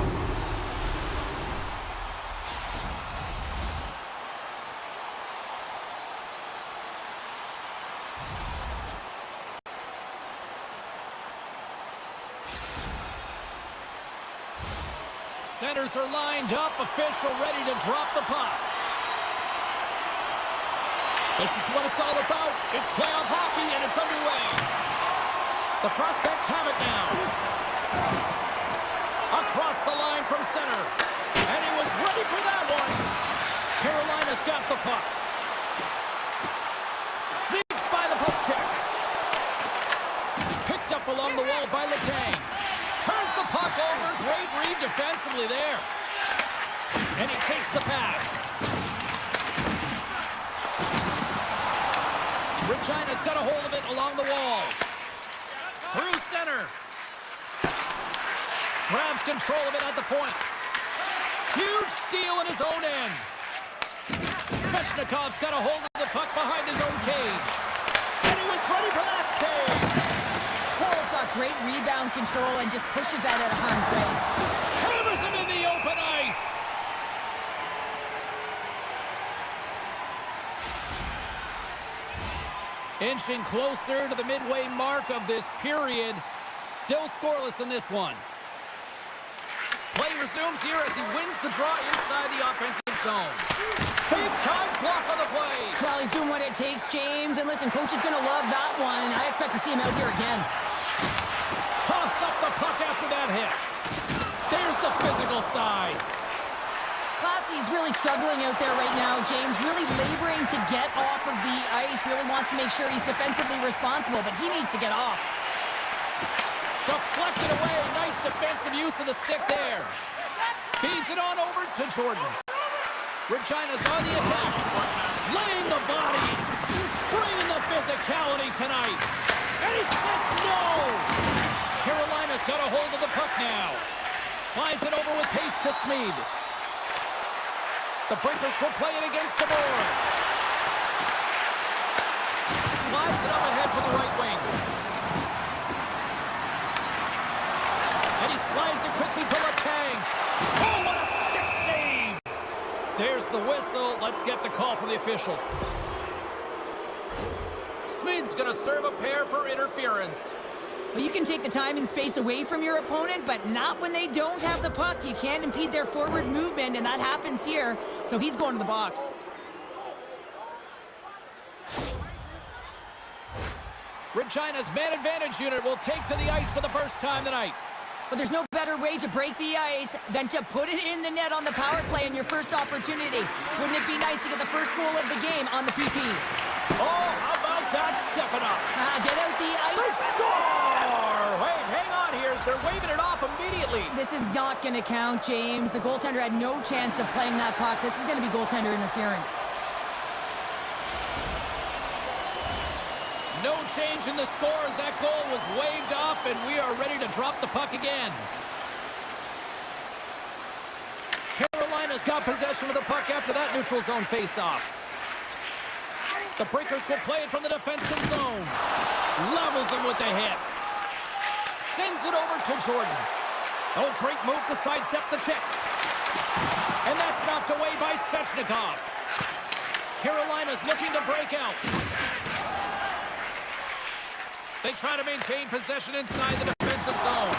Centers are lined up. Official ready to drop the puck. This is what it's all about. It's playoff hockey, and it's underway. The prospects have it now. Across the line from center. And he was ready for that one. Carolina's got the puck. Sneaks by the poke check. Picked up along the wall by Letang. Turns the puck over. Great read defensively there. And he takes the pass. Regina's got a hold of it along the wall. Through center. Grabs control of it at the point. Huge steal in his own end. Svechnikov's got a hold of the puck behind his own cage. And he was ready for that save. Paul's got great rebound control and just pushes that out of harm's way. Hammers him in the open ice. Inching closer to the midway mark of this period. Still scoreless in this one. Play resumes here as he wins the draw inside the offensive zone. Big time block on the play. Well, he's doing what it takes, James. And listen, coach is going to love that one. And I expect to see him out here again. Toss up the puck after that hit. There's the physical side. Classy's really struggling out there right now, James. Really laboring to get off of the ice. Really wants to make sure he's defensively responsible, but he needs to get off. Deflected away. Nice defensive use of the stick there. Feeds it on over to Jordan. Regina's on the attack. Laying the body. Bringing the physicality tonight. And he says no. Carolina's got a hold of the puck now. Slides it over with pace to Smeed. The Breakers will play it against the Boars. Slides it up ahead for the right wing. And he slides it quickly to Letang. Oh, what a stick save! There's the whistle. Let's get the call from the officials. Smeed's going to serve a pair for interference. Well, you can take the time and space away from your opponent, but not when they don't have the puck. You can't impede their forward movement, and that happens here. So he's going to the box. Regina's man advantage unit will take to the ice for the first time tonight. But there's no better way to break the ice than to put it in the net on the power play in your first opportunity. Wouldn't it be nice to get the first goal of the game on the PP? Oh, how about that stepping up? Get out the ice. They score! Wait, hang on here. They're waving it off immediately. This is not going to count, James. The goaltender had no chance of playing that puck. This is going to be goaltender interference. No change in the score as that goal was waved off, and we are ready to drop the puck again. Carolina's got possession of the puck after that neutral zone face-off. The Breakers will play it from the defensive zone. Levels him with the hit. Sends it over to Jordan. Oh, great move to sidestep the check. And that's knocked away by Svechnikov. Carolina's looking to break out. They try to maintain possession inside the defensive zone.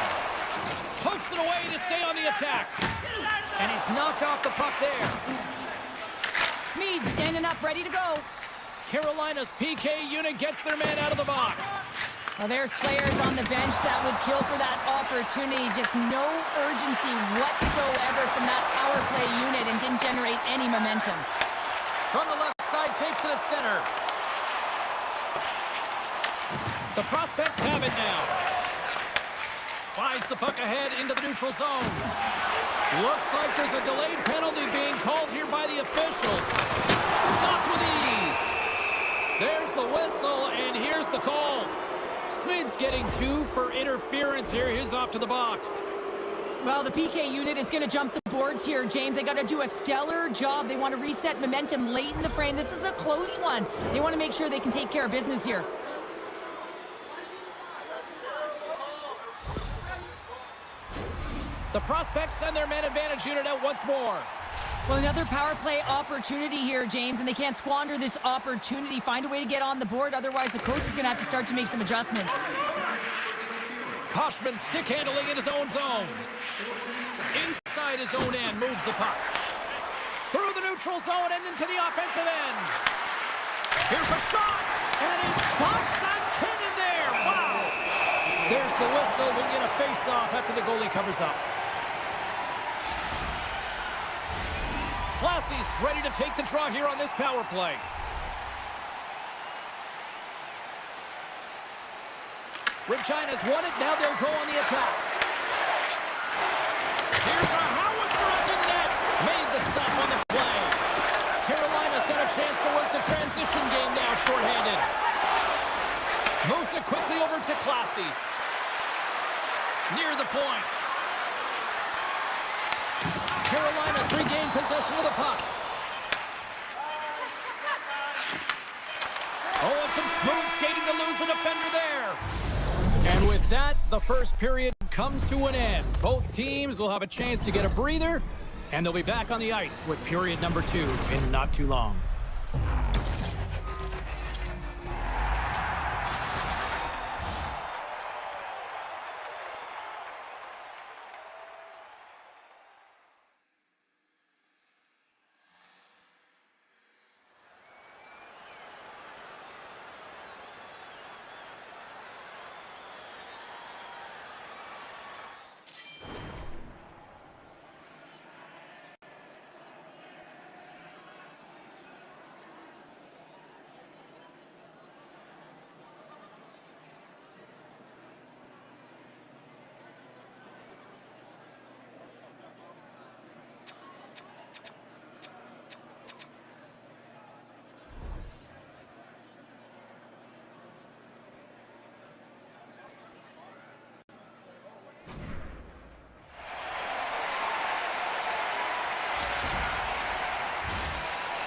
Pokes it away to stay on the attack. And he's knocked off the puck there. Smeed standing up, ready to go. Carolina's PK unit gets their man out of the box. Well, there's players on the bench that would kill for that opportunity. Just no urgency whatsoever from that power play unit and didn't generate any momentum. From the left side, takes it at center. The prospects have it now. Slides the puck ahead into the neutral zone. Looks like there's a delayed penalty being called here by the officials. Stopped with ease. There's the whistle, and here's the call. Smeed's getting 2 for interference here. He's off to the box. Well, the PK unit is going to jump the boards here, James. They got to do a stellar job. They want to reset momentum late in the frame. This is a close one. They want to make sure they can take care of business here. The prospects send their man advantage unit out once more. Well, another power play opportunity here, James, and they can't squander this opportunity. Find a way to get on the board. Otherwise, the coach is going to have to start to make some adjustments. Koshman stick handling in his own zone. Inside his own end, moves the puck. Through the neutral zone and into the offensive end. Here's a shot, and he stops that cannon there. Wow! There's the whistle. We get a face-off after the goalie covers up. Classy's ready to take the draw here on this power play. Regina's won it. Now they'll go on the attack. Here's a howitzer at the net. Made the stop on the play. Carolina's got a chance to work the transition game now, shorthanded. Moves it quickly over to Classy. Near the point. Carolina's regained possession of the puck. Oh, and some smooth skating to lose the defender there. And with that, the first period comes to an end. Both teams will have a chance to get a breather, and they'll be back on the ice with period number 2 in not too long.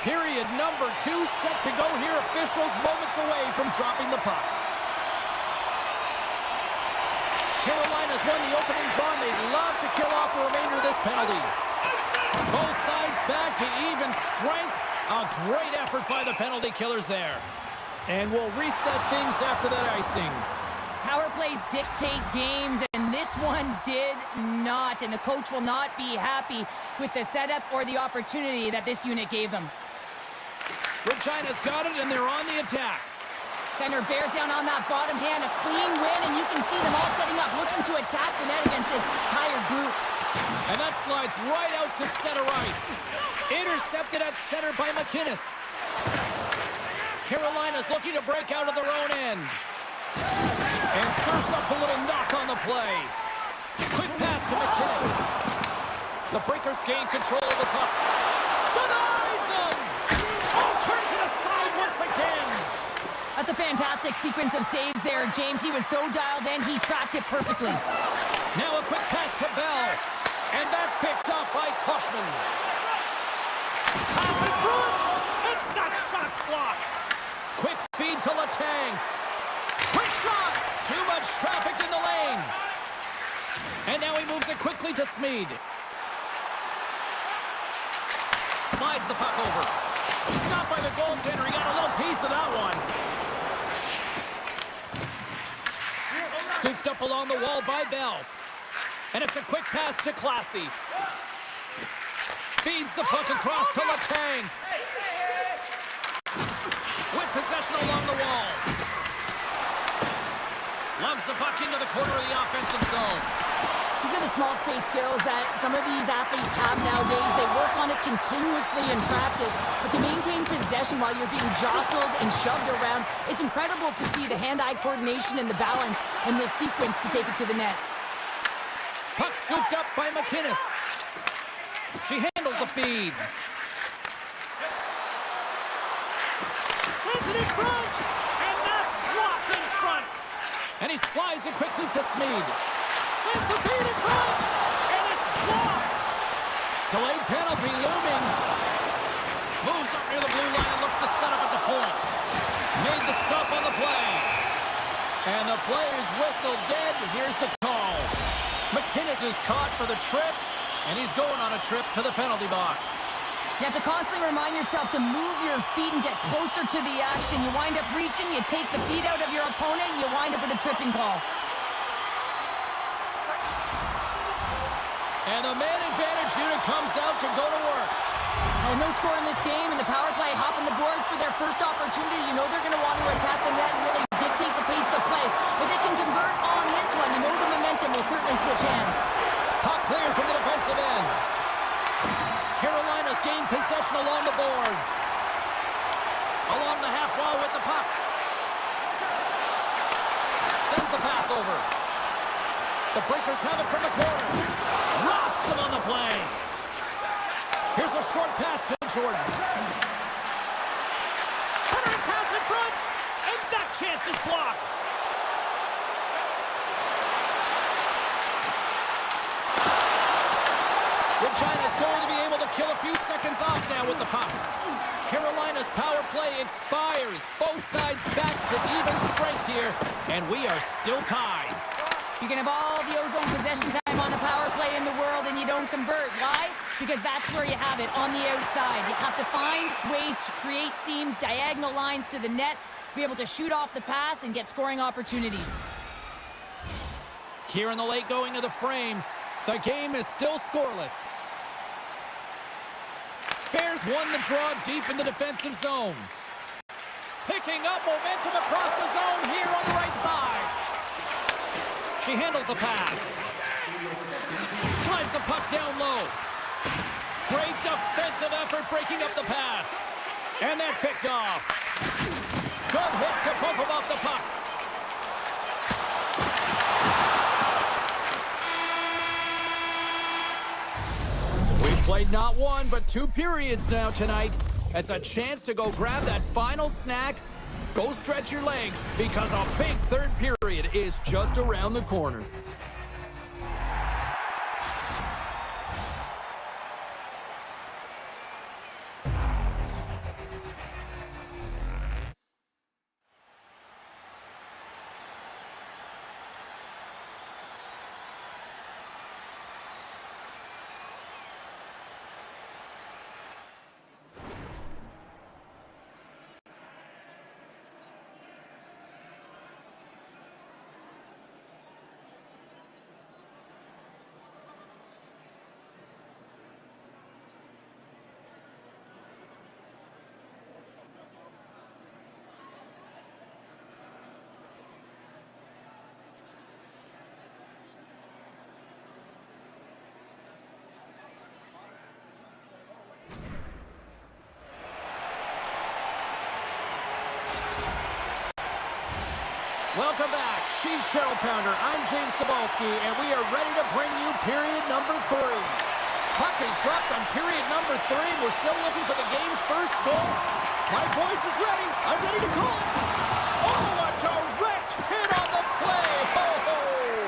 Period number 2 set to go here. Officials moments away from dropping the puck. Carolina's won the opening draw, and they'd love to kill off the remainder of this penalty. Both sides back to even strength. A great effort by the penalty killers there. And we'll reset things after that icing. Power plays dictate games, and this one did not. And the coach will not be happy with the setup or the opportunity that this unit gave them. Regina's got it, and they're on the attack. Center bears down on that bottom hand, a clean win, and you can see them all setting up, looking to attack the net against this tired group. And that slides right out to center ice. Intercepted at center by McInnes. Carolina's looking to break out of their own end. And serves up a little knock on the play. Quick pass to McInnes. The Breakers gain control of the puck. Denies him! Oh, turns it aside once again. That's a fantastic sequence of saves there, James. He was so dialed in, he tracked it perfectly. Now a quick pass to Bell. And that's picked up by Koshman. Pass in front! And that shot's blocked. Quick feed to Letang. Quick shot! Too much traffic in the lane. And now he moves it quickly to Smead. Slides the puck over. Stopped by the goaltender. He got a little piece of that one. Scooped up along the wall by Bell. And it's a quick pass to Classy. Feeds the puck across to Letang. With possession along the wall. Lugs the puck into the corner of the offensive zone. These are the small space skills that some of these athletes have nowadays. They work on it continuously in practice. But to maintain possession while you're being jostled and shoved around, it's incredible to see the hand-eye coordination and the balance in this sequence to take it to the net. Puck scooped up by McInnes. She handles the feed. Sends it in front! And that's blocked in front! And he slides it quickly to Smead. Sends the feed in front! And Delayed penalty looming. Moves up near the blue line and looks to set up at the point. Made the stop on the play. And the play is whistled dead. Here's the call. McInnes is caught for the trip, and he's going on a trip to the penalty box. You have to constantly remind yourself to move your feet and get closer to the action. You wind up reaching, you take the feet out of your opponent, and you wind up with a tripping call. And the man advantage unit comes out to go to work. Oh, no score in this game, and the power play hopping the boards for their first opportunity. You know they're going to want to attack the net and really dictate the pace of play. If they can convert on this one, you know the momentum will certainly switch hands. Puck cleared from the defensive end. Carolina's gained possession along the boards. Along the half wall with the puck. Sends the pass over. The Breakers have it from the corner. Rocks him on the play. Here's a short pass to Jordan. Centering pass in front. And that chance is blocked. Regina's going to be able to kill a few seconds off now with the puck. Carolina's power play expires. Both sides back to even strength here. And we are still tied. You can have all the ozone possession time on a power play in the world and you don't convert. Why? Because that's where you have it, on the outside. You have to find ways to create seams, diagonal lines to the net, be able to shoot off the pass and get scoring opportunities. Here in the late going of the frame, the game is still scoreless. Bears won the draw deep in the defensive zone. Picking up momentum across the zone here on the right side. She handles the pass. Slides the puck down low. Great defensive effort breaking up the pass. And that's picked off. Good hit to bump him off the puck. We've played not one, but 2 periods now tonight. It's a chance to go grab that final snack. Go stretch your legs, because a big third period is just around the corner. Welcome back. She's Cheryl Pounder. I'm James Cebulski, and we are ready to bring you period number 3. Puck is dropped on period number 3. We're still looking for the game's first goal. My voice is ready. I'm ready to call it. Oh, a direct hit on the play. Ho, ho.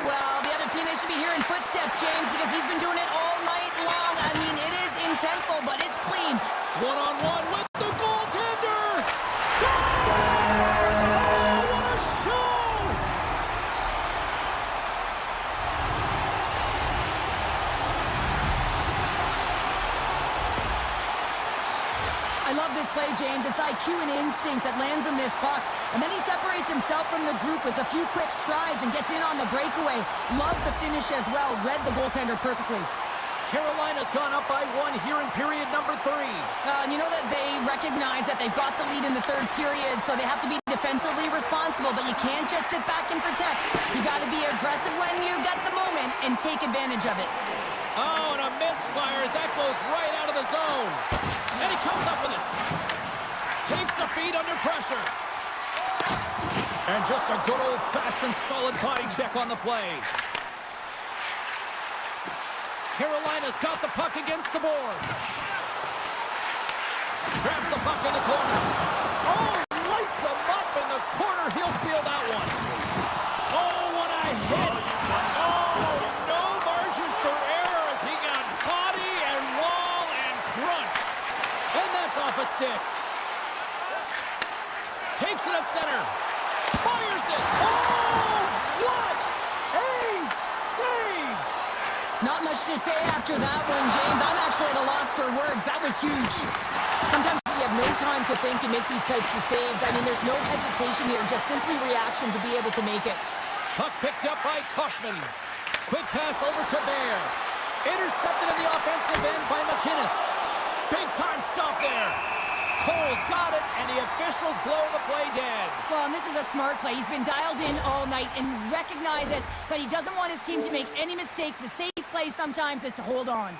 Well, the other team, they should be hearing footsteps, James, because he's been doing it all night long. I mean, it is intentful, but it's clean. One-on-one with the goaltender. Scores! Oh, what a show! I love this play, James. It's IQ and instincts that lands him this puck. And then he separates himself from the group with a few quick strides and gets in on the breakaway. Love the finish as well. Read the goaltender perfectly. Carolina's gone up by 1 here in period number 3. And you know that they recognize that they've got the lead in the third period, so they have to be defensively responsible, but you can't just sit back and protect. You got to be aggressive when you got the moment and take advantage of it. Oh, and a misfire as that goes right out of the zone. And he comes up with it. Takes the feed under pressure. And just a good old-fashioned solid body check on the play. Carolina's got the puck against the boards. Grabs the puck in the corner. Oh, lights him up in the corner. He'll feel that one. Oh, what a hit. Oh, no margin for error as he got body and wide. center. Fires it. Oh, what a save! Not much to say after that one, James. I'm actually at a loss for words. That was huge. Sometimes you have no time to think and make these types of saves. I mean, there's no hesitation here, just simply reaction to be able to make it. Puck picked up by Koshman. Quick pass over to Bear. Intercepted in the offensive end by McInnes. Big time stop there. Cole's got it, and the officials blow the play dead. Well, and this is a smart play. He's been dialed in all night and recognizes that he doesn't want his team to make any mistakes. The safe play sometimes is to hold on.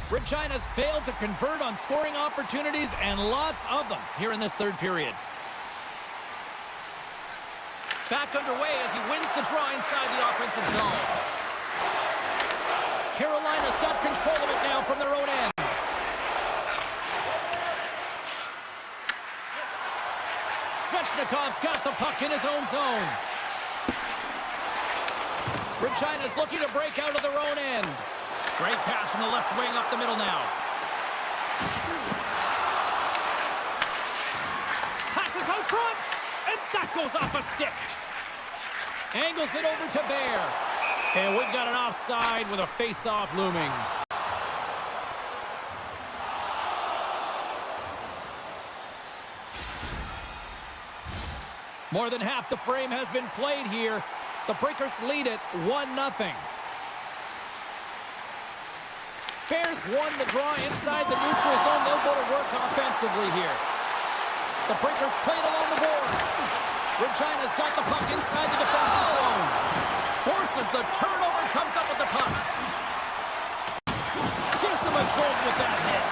Regina's failed to convert on scoring opportunities, and lots of them here in this third period. Back underway as he wins the draw inside the offensive zone. Carolina's got control of it now from their own end. Svechnikov's got the puck in his own zone. Regina's looking to break out of their own end. Great pass from the left wing up the middle now. Passes out front, and that goes off a stick. Angles it over to Bear. And we've got an offside with a face-off looming. More than half the frame has been played here. The Breakers lead it 1-0. Bears won the draw inside the neutral zone. They'll go to work offensively here. The Breakers played along the boards. Regina's got the puck inside the defensive zone. Forces the turnover and comes up with the puck. Gives him a jolt with that hit.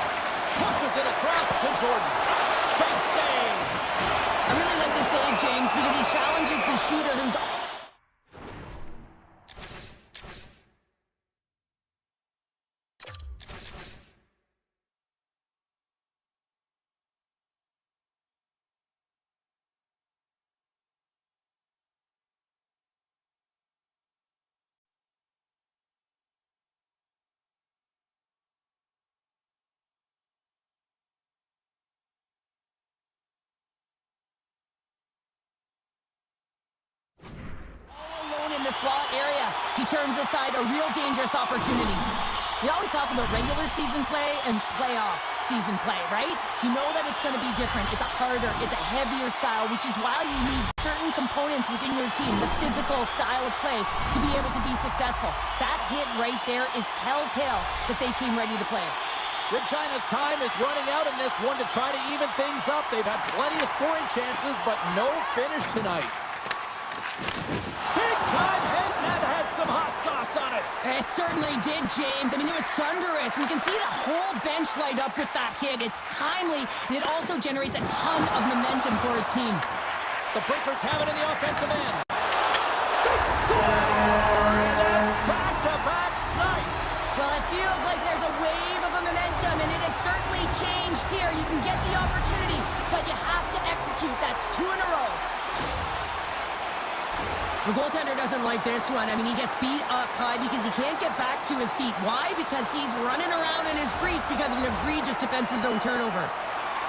Pushes it across to Jordan. Big save. I really like the save, James, because he challenges the shooter who's... slot area. He turns aside a real dangerous opportunity. We always talk about regular season play and playoff season play, right? You know that it's going to be different. It's a harder, it's a heavier style, which is why you need certain components within your team, the physical style of play, to be able to be successful. That hit right there is telltale that they came ready to play. Regina's time is running out in this one to try to even things up. They've had plenty of scoring chances, but no finish tonight. Big time hit, and that had some hot sauce on it. It certainly did, James. I mean, it was thunderous. You can see the whole bench light up with that hit. It's timely, and it also generates a ton of momentum for his team. The Breakers have it in the offensive end. They score! And that's back-to-back snipes. Well, it feels like there's a wave of momentum, and it has certainly changed here. You can get the opportunity, but you have to execute. That's 2 in a row. The goaltender doesn't like this one. I mean, he gets beat up high because he can't get back to his feet. Why? Because he's running around in his crease because of an egregious defensive zone turnover.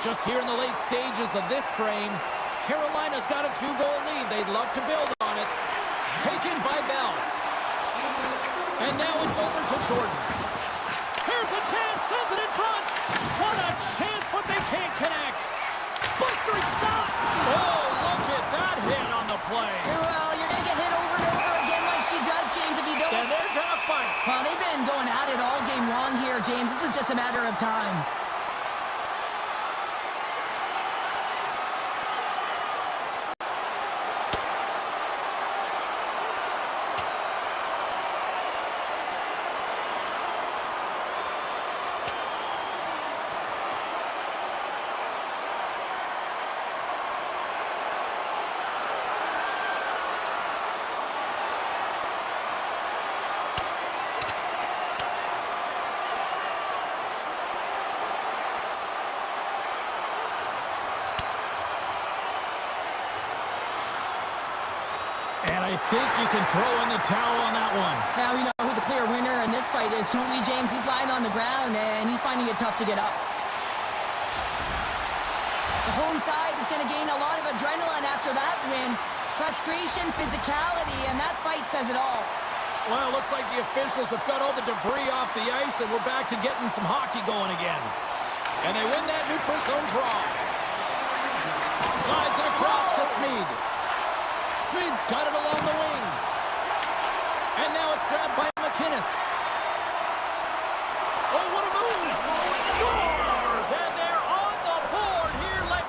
Just here in the late stages of this frame, Carolina's got a 2-goal lead. They'd love to build on it. Taken by Bell. And now it's over to Jordan. Here's a chance, sends it in front. What a chance, but they can't connect. Bustering shot. Oh, look at that hit on the play. Well, you're going to get hit over and over again like she does, James, if you don't. And they're going to fight. Well, they've been going at it all game long here, James. This was just a matter of time. And I think you can throw in the towel on that one. Now we know who the the clear winner in this fight is Tony James. He's lying on the ground, and he's finding it tough to get up. The home side is going to gain a lot of adrenaline after that win. Frustration, physicality, and that fight says it all. Well, it looks like the officials have got all the debris off the ice, and we're back to getting some hockey going again. And they win that neutral zone draw. Slides it across to Smead. Smead's got it along the wing. And now it's grabbed by McInnes. Oh, what a move! Scores! And they're on the board here like...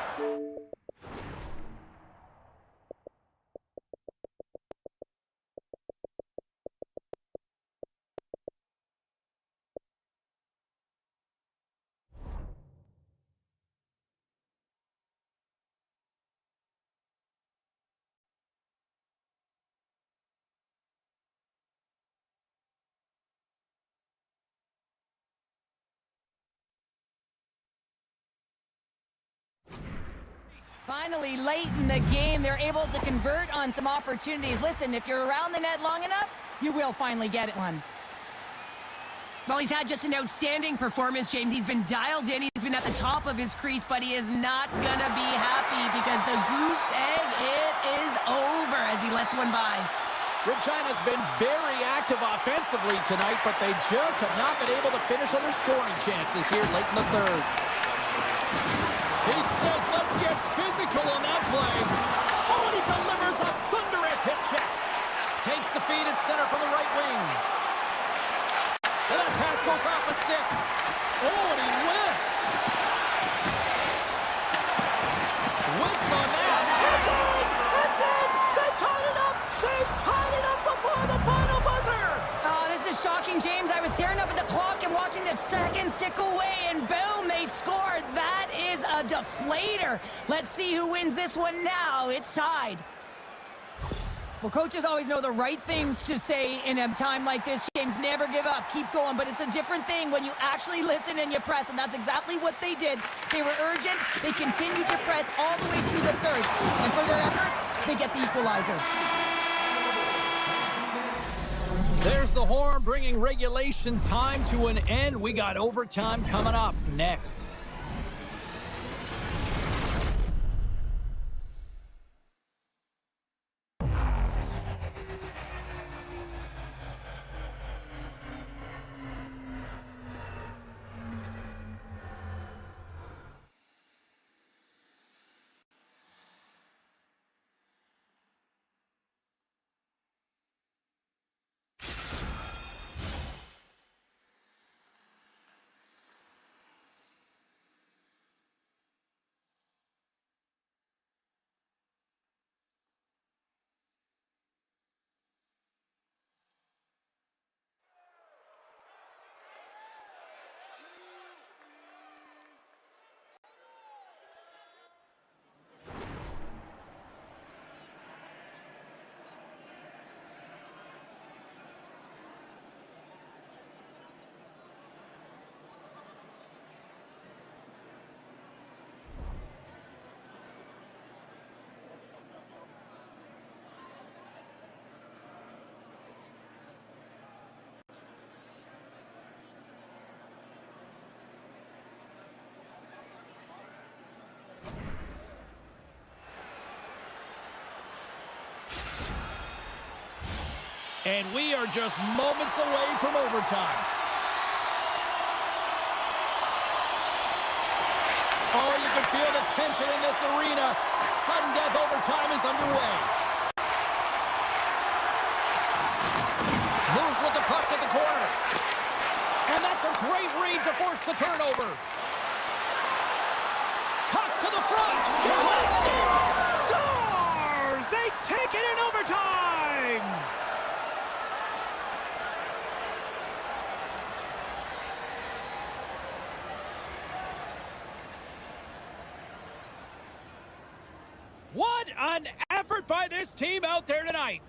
Finally, late in the game, they're able to convert on some opportunities. Listen, if you're around the net long enough, you will finally get it one. Well, he's had just an outstanding performance, James. He's been dialed in. He's been at the top of his crease, but he is not going to be happy because the goose egg, it is over as he lets one by. Regina's been very active offensively tonight, but they just have not been able to finish on their scoring chances here late in the third. He says, let's get physical on that play. Oh, and he delivers a thunderous hit check. Takes the feed at center from the right wing. And that pass goes off a stick. Oh, and he whiffs. Whiffs on that. That's it! That's it! They tied it up! They tied it up before the final buzzer! Oh, this is shocking, James. I was staring up at the clock and watching the seconds tick away, and boom, they scored. That is a deflator. Let's see who wins this one now. It's tied. Well, coaches always know the right things to say in a time like this, James. Never give up. Keep going. But it's a different thing when you actually listen and you press, and that's exactly what they did. They were urgent. They continued to press all the way through the third. And for their efforts, they get the equalizer. There's the horn bringing regulation time to an end. We got overtime coming up next. And we are just moments away from overtime. Oh, you can feel the tension in this arena. Sudden death overtime is underway. Moves with the puck at the corner. And that's a great read to force the turnover. Cuts to the front. What a stick! Scores! They take it in overtime! What an effort by this team out there tonight.